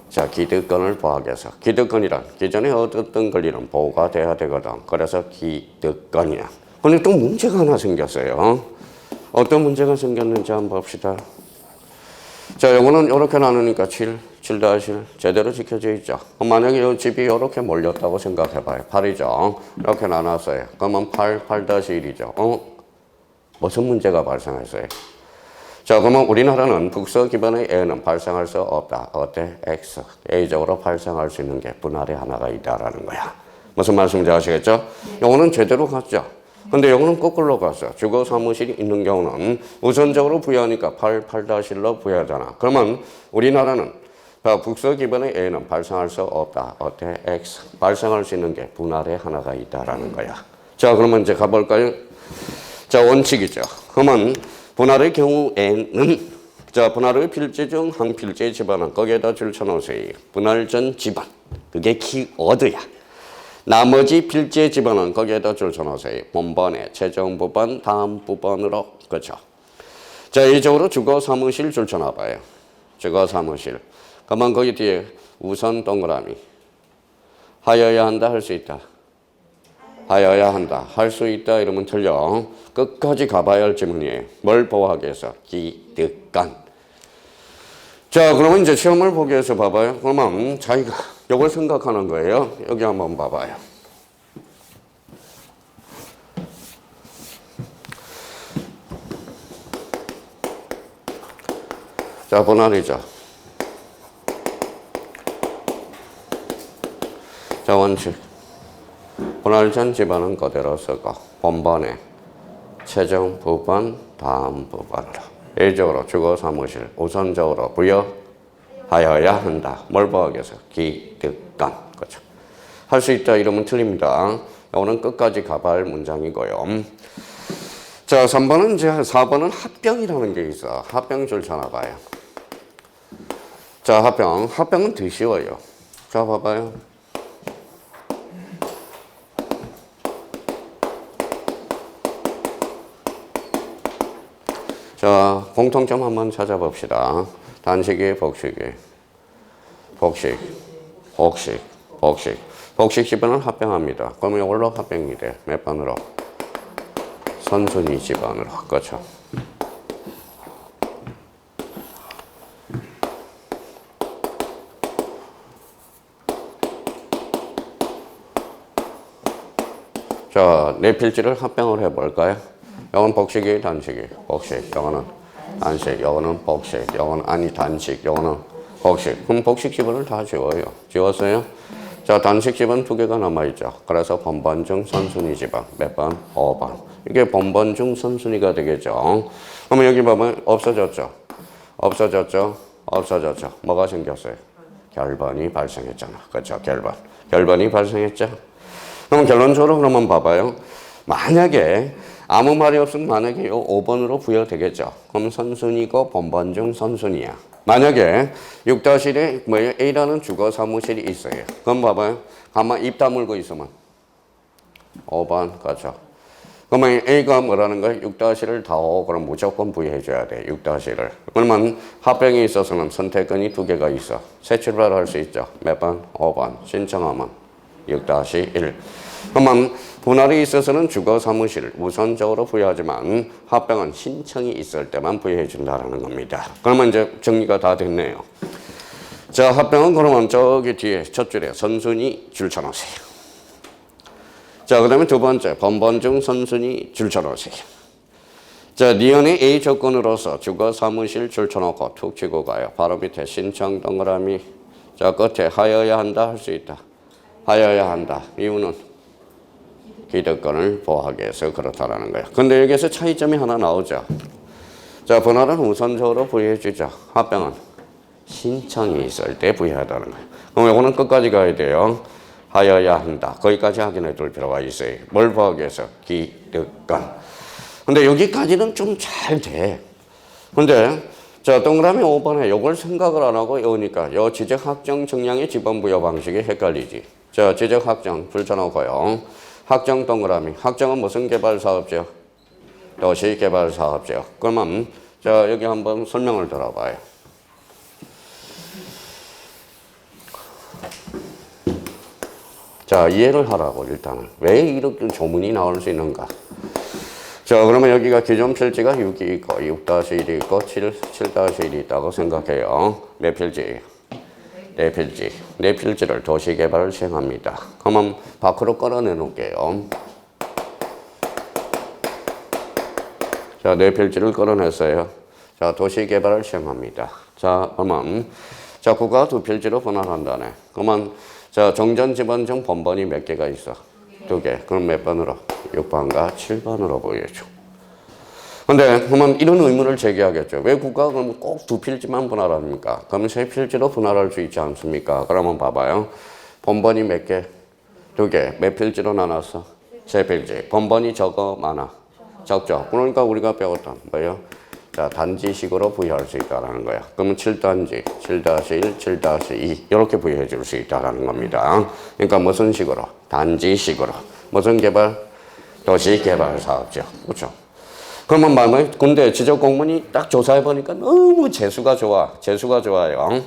자, 기득권을 부여하기 위해서. 기득권이란 기존에 얻었던 권리는 보호가 돼야 되거든. 그래서 기득권이야. 근데 또 문제가 하나 생겼어요. 어떤 문제가 생겼는지 한번 봅시다. 자, 요거는 이렇게 나누니까 7 제대로 지켜져 있죠. 만약에 이 집이 이렇게 몰렸다고 생각해봐요. 8이죠. 이렇게 나눴어요. 그러면 8-1이죠. 무슨 문제가 발생했어요? 자, 그러면 우리나라는 국서 기반의 A는 발생할 수 없다. 어때? X. A적으로 발생할 수 있는 게 분할의 하나가 있다라는 거야. 무슨 말씀인지 아시겠죠? 요거는 제대로 갔죠. 근데 요거는 거꾸로 갔어. 주거사무실이 있는 경우는 우선적으로 부여하니까 8-1로 부여하잖아. 그러면 우리나라는 국서 기반의 A는 발생할 수 없다. 어때? X. 발생할 수 있는 게 분할의 하나가 있다라는 거야. 자, 그러면 이제 가볼까요? 자, 원칙이죠. 그러면 분할의 경우에는 자, 분할의 필지 중 한 필지의 지번은 거기에다 줄 쳐놓으세요. 분할 전 지번. 그게 키워드야. 나머지 필지에 집어넣은 거기에다 줄 쳐놓으세요. 본번에 최종 부분, 다음 부분으로. 그렇죠. 자, 이쪽으로 주거 사무실 줄 쳐놔봐요. 주거 사무실. 그러면 거기 뒤에 우선 동그라미. 하여야 한다, 할 수 있다. 하여야 한다, 할 수 있다 이러면 틀려. 끝까지 가봐야 할 지문이에요. 뭘 보호하기 위해서? 기득권. 자, 그러면 이제 시험을 보기 위해서 봐봐요. 그러면 자기가 이걸 생각하는 거예요. 여기 한번 봐봐요. 자, 분할이죠. 자, 원칙. 분할 전 집어는 그대로 쓰고 본번에 최종 부분, 다음 부분으로 일적으로 주거 사무실 우선적으로 부여하여야 한다. 뭘 보호하기 위해서? 기득권. 그렇죠. 할 수 있다 이러면 틀립니다. 이거는 끝까지 가봐야 할 문장이고요. 자, 3번은 이제 4번은 합병이라는 게 있어. 합병 줄 쳐놔봐요. 자, 합병은 더 쉬워요. 자, 봐봐요. 자, 공통점 한번 찾아봅시다. 단식이, 복식이. 복식 집어는 합병합니다. 그러면 이걸로 합병이 돼. 몇 번으로? 선순위 집어으로. 그렇죠. 자, 네 필지를 합병을 해볼까요? 이건 복식이, 단식이. 복식. 이거는 단식. 이거는 복식. 이거는 아니 단식. 이거는 복식. 그럼 복식 지번을 다 지워요. 지웠어요? 자, 단식 지번 2개가 남아있죠. 그래서 번번 중 선순위 지번. 몇 번? 5번. 이게 번번 중 선순위가 되겠죠. 그러면 여기 보면 없어졌죠. 뭐가 생겼어요? 결번이 발생했잖아. 그렇죠? 결번이 발생했죠. 그럼 결론적으로 그러면 봐봐요. 만약에 아무 말이 없으면 만약에 5번으로 부여되겠죠. 그럼 선순위고 번번 중 선순위야. 만약에 6-1에 뭐예요? A라는 주거 사무실이 있어요. 그럼 봐봐요. 가만 입 다물고 있으면 5번. 그렇죠. 그러면 A가 뭐라는 거예요? 6-1을 다 오고 그럼 무조건 부여해줘야 돼. 6-1을. 그러면 합병에 있어서는 선택권이 2개가 있어. 새 출발할 수 있죠. 몇 번? 5번. 신청하면 6-1. 그러면 분할이 있어서는 주거 사무실을 우선적으로 부여하지만 합병은 신청이 있을 때만 부여해 준다는 겁니다. 그러면 이제 정리가 다 됐네요. 자, 합병은 그러면 저기 뒤에 첫 줄에 선순위 줄 쳐놓으세요. 자, 그 다음에 두 번째 번번 중 선순위 줄 쳐놓으세요. 자, 니은의 A 조건으로서 주거 사무실 줄 쳐놓고 툭 치고 가요. 바로 밑에 신청 동그라미. 자, 끝에 하여야 한다, 할 수 있다. 하여야 한다. 이유는 기득권을 보호하기 위해서 그렇다라는 거예요. 근데 여기서 차이점이 하나 나오죠. 자, 분할은 우선적으로 부여해주죠. 합병은 신청이 있을 때 부여하다는 거예요. 그럼 이거는 끝까지 가야 돼요. 하여야 한다. 거기까지 확인해 둘 필요가 있어요. 뭘 보호하기 위해서? 기득권. 근데 여기까지는 좀 잘 돼. 근데 자, 동그라미 5번에 이걸 생각을 안 하고 이거니까 요 지적 확정 정량의 지번 부여 방식이 헷갈리지. 자, 지적 확정 불쳐놓고요. 확정 동그라미. 확정은 무슨 개발 사업지역? 도시 개발 사업지역. 그러면 자, 여기 한번 설명을 들어봐요. 자, 이해를 하라고 일단은. 왜 이렇게 조문이 나올 수 있는가? 자, 그러면 여기가 기존 필지가 6이 있고 6-1이 있고 7-1이 있다고 생각해요. 몇 필지? 네 필지. 네 필지를 도시개발을 시행합니다. 그러면 밖으로 끌어내 놓을게요. 자, 네 필지를 끌어냈어요. 자, 도시개발을 시행합니다. 자, 그러면 자, 국가 2필지로 분할한다네. 그러면 자, 정전 지번 중 번번이 몇 개가 있어? 2개. 그럼 몇 번으로? 6번과 7번으로 보여줘. 근데 그러면 이런 의문을 제기하겠죠. 왜 국가가 그러면 꼭 2필지만 분할합니까? 그러면 3필지로 분할할 수 있지 않습니까? 그러면 봐봐요. 번번이 몇 개? 2개. 몇 필지로 나눴어? 3필지. 번번이 적어? 많아? 적죠. 그러니까 우리가 배웠던 뭐예요? 자, 단지식으로 부여할 수 있다는 거야. 그러면 7단지, 7-1, 7-2 이렇게 부여해 줄 수 있다는 겁니다. 그러니까 무슨 식으로? 단지식으로. 무슨 개발? 도시개발 사업죠. 그렇죠? 그러면 마음에 근데 지적 공무원이 딱 조사해 보니까 너무 재수가 좋아. 재수가 좋아요.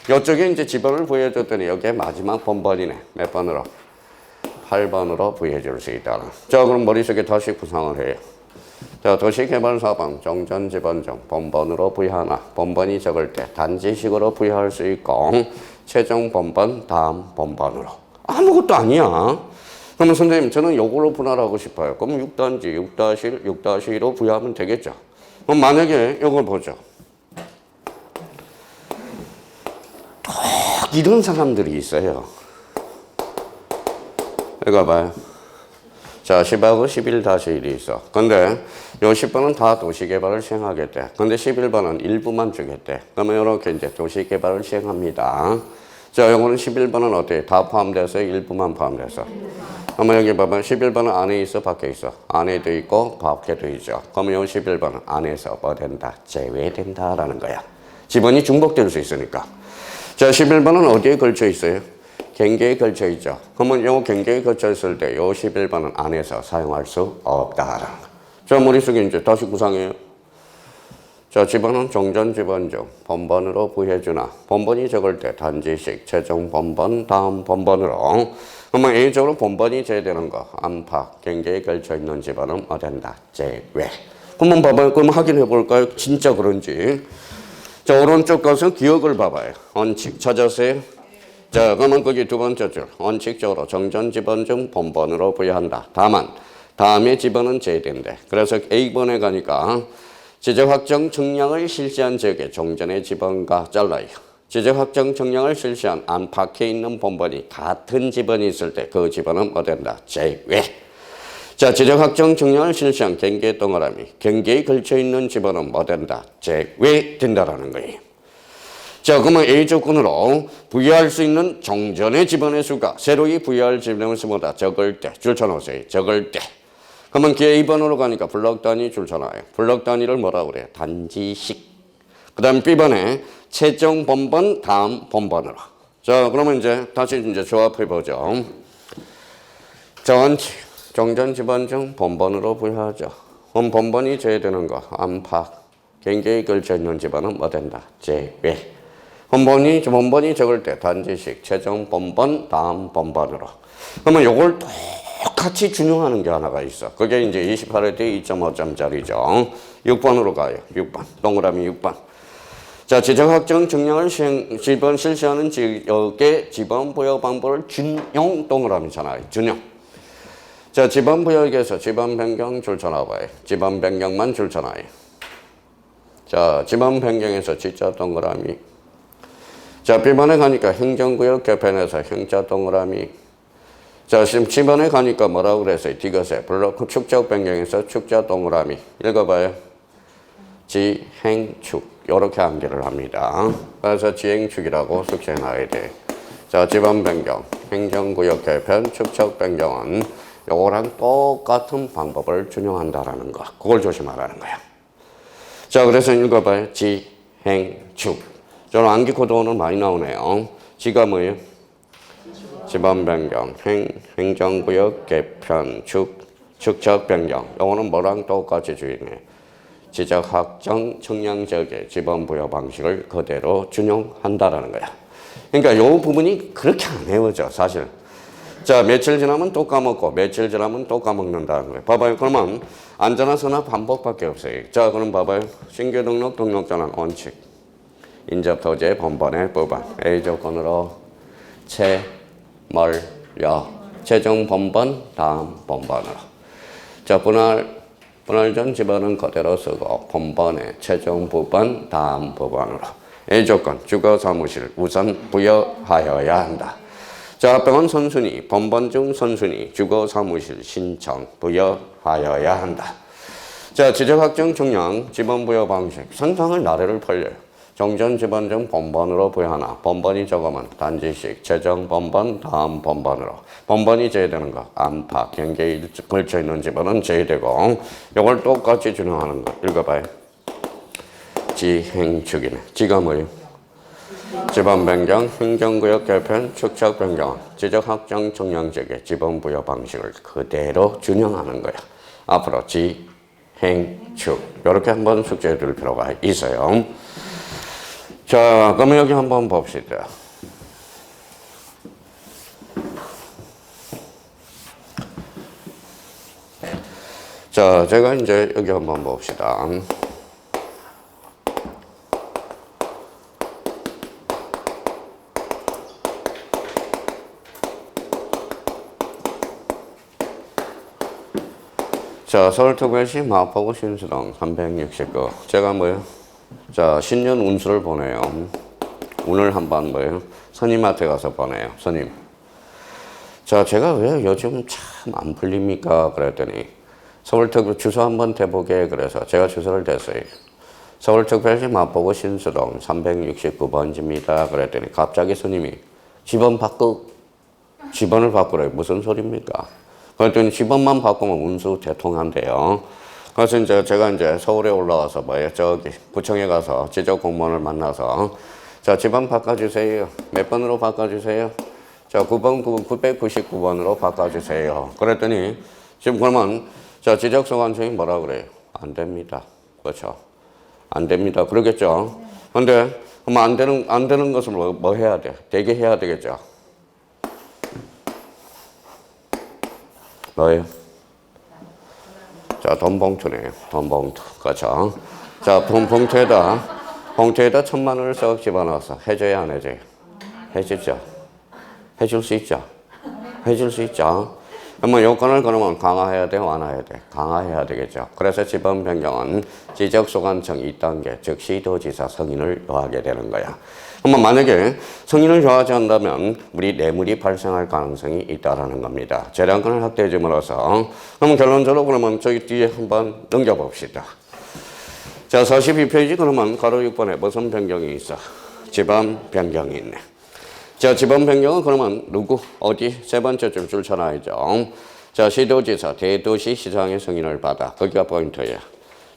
이쪽에 이제 지번을 부여해 줬더니 여기에 마지막 번번이네. 몇 번으로? 8번으로 부여해 줄 수 있다. 자, 그럼 머릿속에 다시 구상을 해요. 자, 도시개발사업은 종전지번 중 번번으로 부여하나 번번이 적을 때 단지식으로 부여할 수 있고 최종 번번 다음 번번으로. 아무것도 아니야. 그러면 선생님 저는 요걸로 분할하고 싶어요. 그럼 6단지, 6-1, 6-2로 부여하면 되겠죠. 그럼 만약에 요걸 보죠. 꼭 이런 사람들이 있어요. 이거 봐요. 자, 10하고 11-1이 있어. 근데 요 10번은 다 도시개발을 시행하겠대. 근데 11번은 일부만 주겠대. 그러면 이렇게 이제 도시개발을 시행합니다. 자, 요거는 11번은 어때? 다 포함돼서 일부만 포함돼서. 그러면 여기 봐봐. 11번은 안에 있어, 밖에 있어? 안에도 있고, 밖에도 있죠. 그러면 요 11번은 안에서 뭐 된다? 제외된다라는 거야. 지번이 중복될 수 있으니까. 자, 11번은 어디에 걸쳐 있어요? 경계에 걸쳐 있죠. 그러면 요 경계에 걸쳐 있을 때 요 11번은 안에서 사용할 수 없다라는 거. 자, 머릿속에 이제 다시 구상해요. 자, 지번은 종전 지번 중 번번으로 부여해주나 번번이 적을 때 단지식 최종 번번 다음 번번으로. 그러면 A적으로 번번이 제외되는 거 안팎 경계에 걸쳐 있는 지번은 뭐 된다? 제외. 그러면 봐봐요. 그럼 확인해 볼까요? 진짜 그런지. 자, 오른쪽 것은 기억을 봐봐요. 원칙 찾았어요? 자, 그러면 거기 두 번째 줄. 원칙적으로 정전 지번 중 번번으로 부여한다. 다만 다음의 지번은 제외된대. 그래서 A번에 가니까 지적확정 청량을 실시한 지역의 종전의 지번과 잘라요. 지적확정 청량을 실시한 안팎에 있는 번번이 같은 지번이 있을 때 그 지번은 뭐 된다? 제외. 자, 지적확정 청량을 실시한 경계 동그라미. 경계에 걸쳐 있는 지번은 뭐 된다? 제외된다라는 거예요. 자, 그러면 A 조건으로 부여할 수 있는 종전의 지번의 수가 새로이 부여할 지번의 수보다 적을 때, 줄 쳐놓으세요. 적을 때. 그러면 A번으로 가니까 블록 단위 줄 쳐놔요. 블록 단위를 뭐라고 그래요? 단지식. 그 다음 B번에 최종 번번, 다음 번번으로. 자, 그러면 이제 다시 이제 조합해보죠. 자, 원칙. 종전 지번 중 번번으로 부여하죠. 그럼 번번이 제외되는 거, 안팎. 경계에 걸쳐 있는 지번은 뭐 된다? 제외. 번번이 적을 때 단지식, 최종 번번, 다음 번번으로. 그러면 요걸 똑같이 준용하는 게 하나가 있어. 그게 이제 28회 때 2.5점짜리죠. 6번으로 가요. 6번. 동그라미 6번. 자, 지적확정 정량을 지번 실시하는 지역의 지번 부여 방법을 준용 동그라미잖아요. 준용. 자, 지번 부여에서 지번 변경 줄 쳐놔봐요. 지번 변경만 줄 쳐놔요. 자, 지번 변경에서 지자 동그라미. 자, B번에 가니까 행정구역 개편에서 행자 동그라미. 자, 지금 C번에 가니까 뭐라고 그랬어요? 디귿에 블록 축적 변경에서 축자 동그라미. 읽어봐요. 지행축. 이렇게 암기를 합니다. 그래서 지행축이라고 숙제해 놔야 돼. 자, 지번 변경, 행정구역 개편, 축적 변경은 요거랑 똑같은 방법을 준용한다라는 거. 그걸 조심하라는 거야. 자, 그래서 읽어봐요. 지행축. 저는 암기 코드 오늘 많이 나오네요. 지가 뭐예요? 지번 변경, 행정구역 개편, 축적 변경. 요거는 뭐랑 똑같이 주의네. 지적 확정 청량 지역의 지번 부여 방식을 그대로 준용한다라는 거야. 그러니까 요 부분이 그렇게 안 외워져, 사실. 자, 며칠 지나면 또 까먹고, 며칠 지나면 또 까먹는다는 거예요. 봐봐요. 그러면 안전한 반복밖에 없어요. 자, 그럼 봐봐요. 신규 등록 등록전환 원칙. 인접 토지의 번번의 부분. A 조건으로 최종 번번, 다음 번번으로. 자, 분할 전 지번은 그대로 쓰고 번번의 최종 부분, 다음 부분으로. A 조건, 주거 사무실 우선 부여하여야 한다. 자, 합병은 선순위, 번번 중 선순위, 주거 사무실 신청 부여하여야 한다. 자, 지적 확정 청량 지번 부여 방식. 선상을 나래를 벌려요. 종전 지번 중 번번으로 부여하나 번번이 적으면 단지식, 최종 번번, 다음 번번으로. 번번이 제외되는 거, 안팎, 경계에 걸쳐 있는 지번은 제외되고, 이걸 똑같이 준용하는 거. 읽어봐요. 지행축이네. 지가 뭐예요? 지번 변경, 행정구역 개편, 축척 변경, 지적 확정 청량적의 지번 부여 방식을 그대로 준용하는 거야. 앞으로 지행축 이렇게 한번 숙제해 둘 필요가 있어요. 자, 그러면 여기 한번 봅시다. 자, 제가 이제 여기 한번 봅시다. 자, 서울특별시 마포구 신수동 369. 제가 뭐예요? 자, 신년 운수를 보내요. 오늘 한번 뭐예요? 선임한테 가서 보내요. 선임. 자, 제가 왜 요즘 참 안 풀립니까? 그랬더니 서울특별 주소 한번 대보게 그래서 제가 주소를 댔어요. 서울특별시 마포구 신수동 369번지입니다. 그랬더니 갑자기 선임이 집원을 바꾸래요. 무슨 소리입니까? 그랬더니 집원만 바꾸면 운수 대통한대요. 그래서 이제 제가 이제 서울에 올라와서 뭐예요? 저기 구청에 가서 지적 공무원을 만나서 자, 집원 바꿔주세요. 몇 번으로 바꿔주세요? 자, 999번으로 바꿔주세요. 그랬더니 지금 그러면 자, 지적소관청이 뭐라 그래요? 안 됩니다. 그렇죠? 안 됩니다. 그러겠죠? 근데 그럼 안 되는 것을 뭐 해야 돼? 되게 해야 되겠죠? 뭐예요? 자, 돈 봉투네요. 돈 봉투. 그렇죠? 자, 봉투에다 1,000만 원을 썩 집어넣어서 해줘야 안 해줘요? 해주죠. 해줄 수 있죠. 해줄 수 있죠. 그러면 요건을 그러면 강화해야 돼, 완화해야 돼? 강화해야 되겠죠. 그래서 지번 변경은 지적소관청 2단계, 즉 시도지사 승인을 요하게 되는 거야. 그러면 만약에 승인을 요하지 않는다면 우리 뇌물이 발생할 가능성이 있다라는 겁니다. 재량권을 확대해 줌으로써 그러면 결론적으로 그러면 저기 뒤에 한번 넘겨봅시다. 자, 42페이지 그러면 가로 6번에 무슨 변경이 있어? 지번 변경이 있네. 자, 지번 변경은 그러면 누구, 어디? 세 번째 줄 찾아야죠. 자, 시도지사, 대도시 시장의 승인을 받아. 거기가 포인트예요.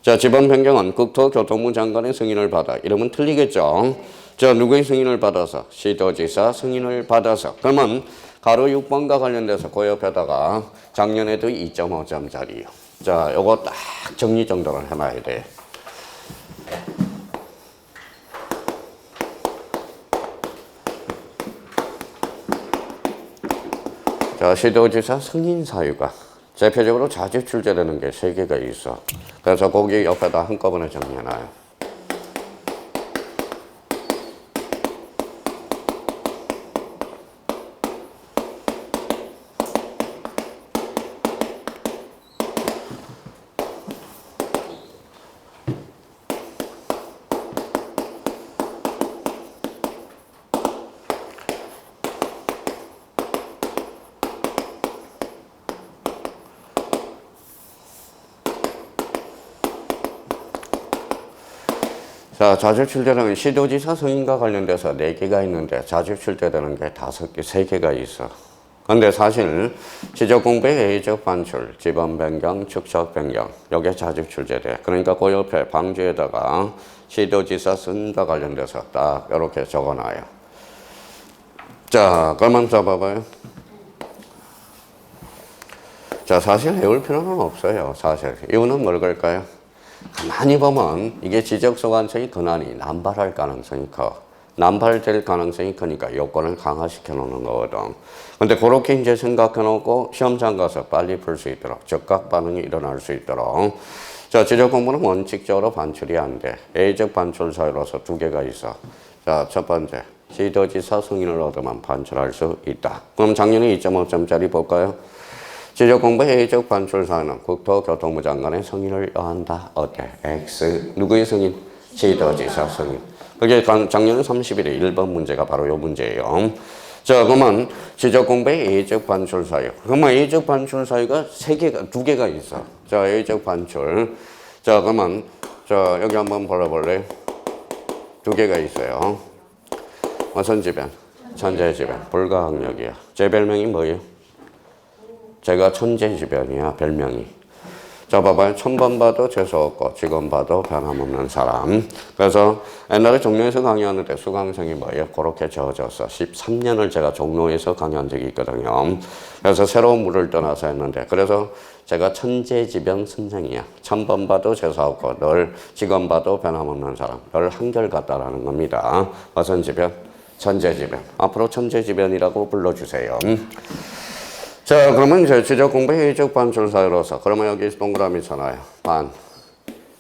자, 지번 변경은 국토교통부 장관의 승인을 받아. 이러면 틀리겠죠. 자, 누구의 승인을 받아서? 시도지사 승인을 받아서. 그러면 가로 6번과 관련돼서 그 옆에다가 작년에도 2.5점짜리요. 자, 요거 딱 정리정돈을 해놔야 돼. 자, 시도지사 승인 사유가 대표적으로 자주 출제되는 게 3개가 있어. 그래서 거기 옆에다 한꺼번에 정리해놔요. 자, 자주 출제되는 시도지사 승인과 관련돼서 4개가 있는데 자주 출제되는 게 3개가 있어. 근데 사실 지적공부의 예의적 반출, 지번 변경, 축척 변경 여기에 자주 출제돼. 그러니까 그 옆에 방주에다가 시도지사 승인과 관련돼서 딱 이렇게 적어놔요. 자, 그러면 써봐봐요. 자, 사실 외울 필요는 없어요. 사실 이유는 뭘까요? 가만히 보면 이게 지적소관청이 권한이 남발할 가능성이 커. 남발될 가능성이 크니까 요건을 강화시켜 놓는 거거든. 근데 그렇게 이제 생각해 놓고 시험장 가서 빨리 풀 수 있도록 적각 반응이 일어날 수 있도록 자, 지적 공부는 원칙적으로 반출이 안 돼. 예의적 반출 사유로서 2개가 있어. 자, 첫 번째 시도지사 승인을 얻으면 반출할 수 있다. 그럼 작년에 2.5점짜리 볼까요? 지적공부 예의적 반출 사유는 국토교통부 장관의 승인을 요한다. 어때? X. 누구의 승인? 시도지사 승인. 그게 작년 30일에 1번 문제가 바로 요 문제예요. 자, 그러면 지적공부의 예의적 반출 사유. 그러면 예의적 반출 사유가 2개가 있어. 자, 예의적 반출. 자, 그러면 자, 여기 한번 볼래? 2개가 있어요. 무슨 지변? 천재지변. 불가항력이야. 제 별명이 뭐예요? 제가 천재지변이야, 별명이. 자, 봐봐요. 1000번 봐도 재수없고, 지금 봐도 변함없는 사람. 그래서 옛날에 종로에서 강의하는데 수강생이 뭐예요? 그렇게 지어졌어. 13년을 제가 종로에서 강의한 적이 있거든요. 그래서 새로운 물을 떠나서 했는데, 그래서 제가 천재지변 선생이야. 1000번 봐도 재수없고, 늘 지금 봐도 변함없는 사람. 늘 한결같다라는 겁니다. 화선지변, 천재지변. 앞으로 천재지변이라고 불러주세요. 자, 그러면 이제 지적 공부 회의적 반출 사이로서 그러면 여기 동그라미 있잖아요. 반,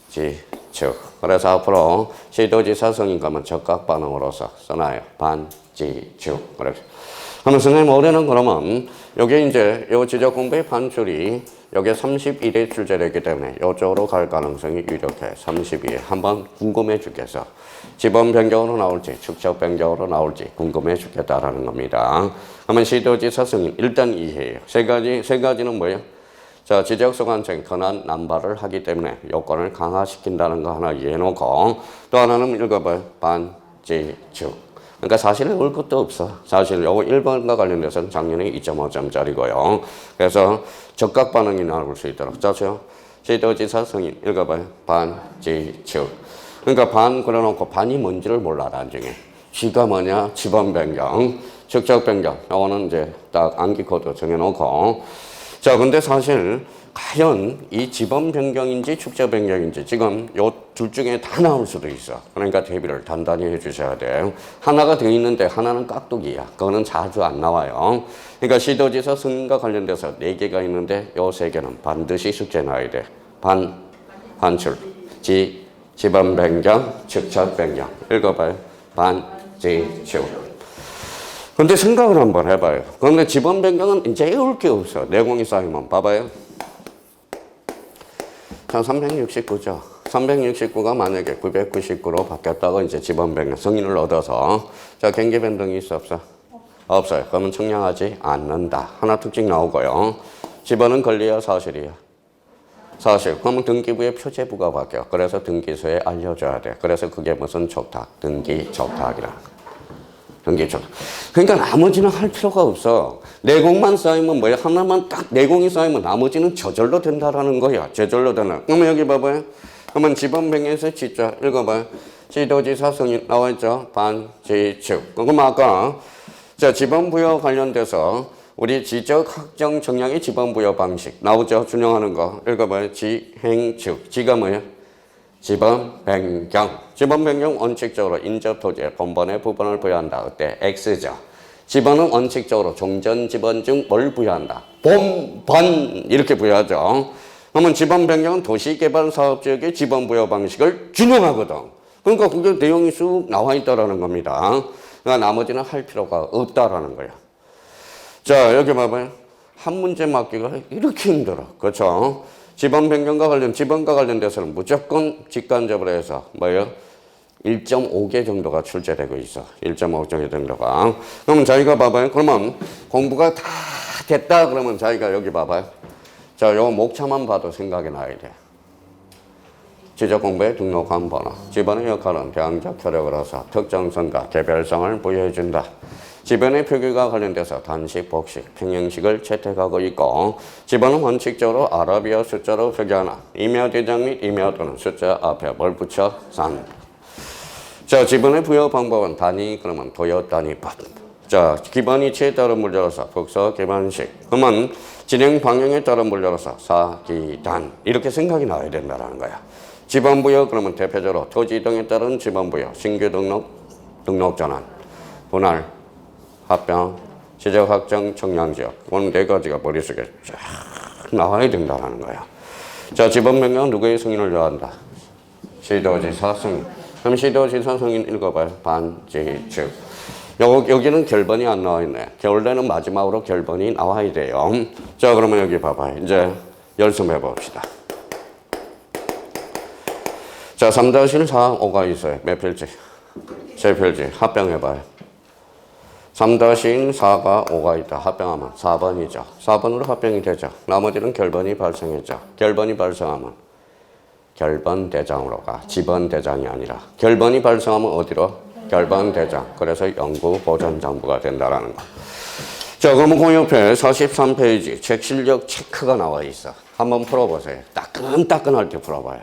지, 즉. 그래서 앞으로 시도지사 성인감은 적각 반응으로서 써놔요. 반, 지, 즉. 그렇게. 그러면 선생님 올해는 그러면 여기 이제 요 지적 공부의 반출이 여기 31의 출제되기 때문에 이쪽으로 갈 가능성이 유력해. 32에 한번 궁금해 죽겠어. 지번 변경으로 나올지 축적 변경으로 나올지 궁금해 죽겠다라는 겁니다. 그러면 시도지사 승인 일단 이해해요. 세 가지는 뭐예요? 자, 지적소관청 권한 남발을 하기 때문에 요건을 강화시킨다는 거 하나 이해해놓고 또 하나는 읽어봐요. 반, 지, 즉. 그러니까 사실은 올 것도 없어. 사실 요거 1번과 관련돼서는 작년에 2.5점짜리고요. 그래서 적각 반응이 나올 수 있도록. 자죠. 시도지사 승인 읽어봐요. 반, 지, 즉. 그러니까 반 그려놓고 반이 뭔지를 몰라 나중에. 지가 뭐냐? 지번 변경, 축적 변경. 요거는 이제 딱 암기 코드 정해놓고. 자, 근데 사실 과연 이 지번 변경인지 축적 변경인지 지금 요 둘 중에 다 나올 수도 있어. 그러니까 대비를 단단히 해주셔야 돼요. 하나가 더 있는데 하나는 깍두기야. 그거는 자주 안 나와요. 그러니까 시도지사 승인과 관련돼서 4개가 있는데 요 3개는 반드시 숙제 나와야 돼. 반출, 지번 변경, 축적 변경. 읽어봐요. 반, 지, 즉. 근데 생각을 한번 해봐요. 그런데 지번 변경은 이제 외울 게 없어. 내공이 쌓이면. 봐봐요. 자, 369죠. 369가 만약에 999로 바뀌었다고 이제 지번 변경 승인을 얻어서 자, 경계 변동이 있어 없어? 없어요. 그러면 청량하지 않는다. 하나 특징 나오고요. 지번은 권리야 사실이야? 사실. 그러면 등기부의 표제부가 바뀌어. 그래서 등기소에 알려줘야 돼. 그래서 그게 무슨 촉탁? 등기 촉탁이라. 등기 촉탁. 그러니까 나머지는 할 필요가 없어. 내공만 쌓이면 뭐야? 하나만 딱 내공이 쌓이면 나머지는 저절로 된다라는 거야. 저절로 되는. 그러면 여기 봐봐요. 그러면 지번 변경에서 진짜 읽어봐요. 시도지사 승인 나와있죠? 반, 지, 즉. 그럼 아까 자, 지번 부여 관련돼서 우리 지적 확정 정량의 지번 부여 방식 나오죠? 준용하는 거. 읽어봐요. 지, 행, 즉. 지가 뭐예요? 지번 변경. 지번 변경 원칙적으로 인접 토지의 본번의 부분을 부여한다. 그때 X죠. 지번은 원칙적으로 종전 지번 중 뭘 부여한다? 본번 이렇게 부여하죠. 그러면 지번 변경은 도시개발사업지역의 지번 부여 방식을 준용하거든. 그러니까 그게 내용이 쑥 나와 있다라는 겁니다. 그러니까 나머지는 할 필요가 없다라는 거야. 자, 여기 봐봐요. 한 문제 맞기가 이렇게 힘들어. 그렇죠? 지번 변경과 지번과 관련돼서는 무조건 직간접으로 해서 뭐예요? 1.5개 정도가 출제되고 있어. 1.5개 정도가. 그러면 자기가 봐봐요. 그러면 공부가 다 됐다 그러면 자기가 여기 봐봐요. 자, 요 목차만 봐도 생각이 나야 돼. 지적 공부에 등록한 번호. 지번의 역할은 대항적 효력으로서 특정성과 개별성을 부여해준다. 지번의 표기가 관련돼서 단식, 복식, 평형식을 채택하고 있고 지번은 원칙적으로 아라비아 숫자로 표기하나 임야 대장 및 임야 또는 숫자 앞에 뭘 붙여? 산. 자, 지번의 부여 방법은 단위 그러면 도여 단위법. 자, 기반 이치에 따른 물려로서 복서 기반식. 그러면 진행 방향에 따른 물려로서 사기단. 이렇게 생각이 나와야 된다는 거야. 지번 부여 그러면 대표적으로 토지 이동에 따른 지번 부여, 신규 등록 전환, 분할, 합병, 지적 확정, 청량지역. 오늘 4가지가 머릿속에 쫙 나와야 된다는 거야. 자, 지번 변경은 누구의 승인을 요한다? 시도지사 승인. 그럼 시도지사 승인 읽어봐요. 반, 지, 즉. 여기는 결번이 안 나와 있네. 원래는 마지막으로 결번이 나와야 돼요. 자, 그러면 여기 봐봐요. 이제 열심해 봅시다. 자, 3-4, 5가 있어요. 몇 필지? 3필지. 합병해봐요. 3-4가 5가 있다. 합병하면 4번이죠. 4번으로 합병이 되죠. 나머지는 결번이 발생했죠. 결번이 발생하면 결번대장으로 가. 지번대장이 아니라. 결번이 발생하면 어디로? 결번대장. 그래서 연구보전장부가 된다라는 거. 자, 그러면 그 옆에 43페이지 책 실력 체크가 나와 있어. 한번 풀어보세요. 따끈따끈할 때 풀어봐요.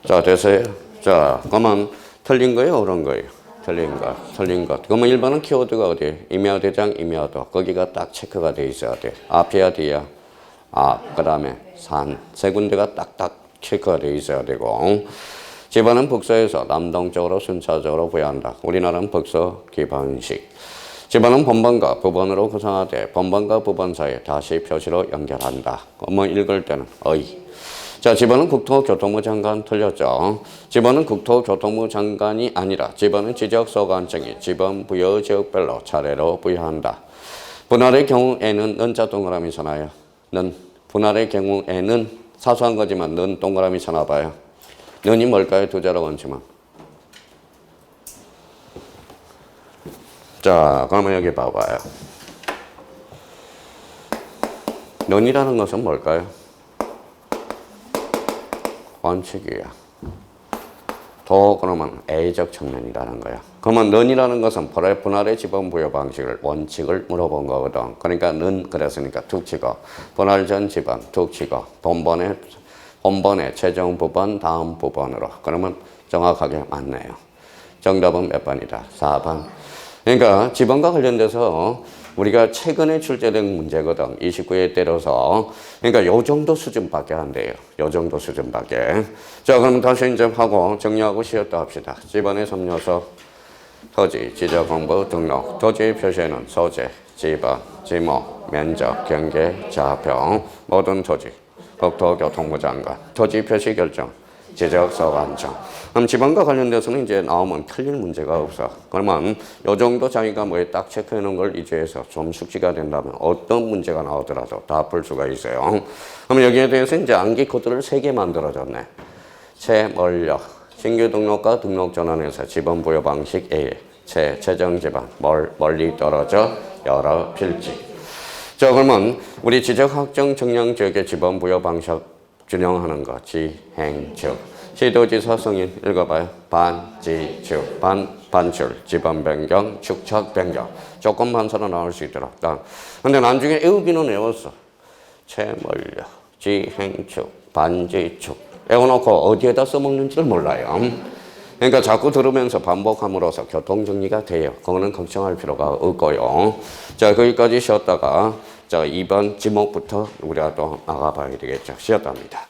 자, 됐어요? 자, 그러면 틀린 거예요? 옳은 거예요? 틀린 것, 틀린 것. 그러면 1번은 키워드가 어디에? 임야대장, 임야도. 거기가 딱 체크가 돼 있어야 돼. 앞이야, 뒤야? 앞, 그 다음에 산. 세 군데가 딱딱 체크가 돼 있어야 되고. 집안은 북서에서 남동쪽으로 순차적으로 부여한다. 우리나라는 북서 기반식. 집안은 본번과 부번으로 구성하되 본번과 부번 사이에 다시 표시로 연결한다. 뭐 읽을 때는 어이. 자, 집안은 국토교통부 장관 틀렸죠. 집안은 국토교통부 장관이 아니라 집안은 지적소관청이 집안 부여 지역별로 차례로 부여한다. 분할의 경우에는 는자 동그라미 쳐놔요. 는. 분할의 경우에는 사소한 거지만 는 동그라미 쳐놔봐요. 는이 뭘까요? 두 자로 원치만. 자, 그러면 여기 봐봐요. 는이라는 것은 뭘까요? 원칙이야. 도 그러면 A적 측면이라는 거야. 그러면 는이라는 것은 분할의 지번 부여 방식을 원칙을 물어본 거거든. 그러니까 는 그랬으니까 툭 치고 분할 전 지번 툭 치고 본번의 최종 부번 다음 부번으로 그러면 정확하게 맞네요. 정답은 몇 번이다? 4번. 그러니까 지번과 관련돼서 우리가 최근에 출제된 문제거든. 29회 때려서. 그러니까 요 정도 수준밖에 안 돼요. 요 정도 수준밖에. 자, 그럼 다시 이제 하고 정리하고 쉬었다 합시다. 집안의 3요소. 토지, 지적공부, 등록. 토지 표시에는 소재, 지번, 지목, 면적, 경계, 좌표, 모든 토지. 국토교통부 장관. 토지 표시 결정. 지적소관청. 그럼 지방과 관련돼서는 이제 나오면 틀릴 문제가 없어. 그러면 요 정도 자기가 뭐에 딱 체크해 놓은 걸 이제해서 좀 숙지가 된다면 어떤 문제가 나오더라도 다 풀 수가 있어요. 그럼 여기에 대해서 이제 암기 코드를 3개 만들어줬네. 채멀력, 신규 등록과 등록 전환에서 지번 부여 방식 A, 최정 지방, 멀리 떨어져 여러 필지. 자, 그러면 우리 지적 확정 정량 지역의 지번 부여 방식 균형하는 거, 지행축. 시도지사 승인 읽어봐요. 반지축, 반출, 지번 변경, 축척 변경. 조금 반사로 나올 수 있더라. 근데 나중에 외우기는 외웠어. 채멀력, 지행축, 반지축. 외워놓고 어디에다 써먹는지를 몰라요. 그러니까 자꾸 들으면서 반복함으로써 교통정리가 돼요. 그거는 걱정할 필요가 없고요. 자, 거기까지 쉬었다가 자, 2번 지목부터 우리가 또 나가봐야 되겠죠. 쉬었답니다.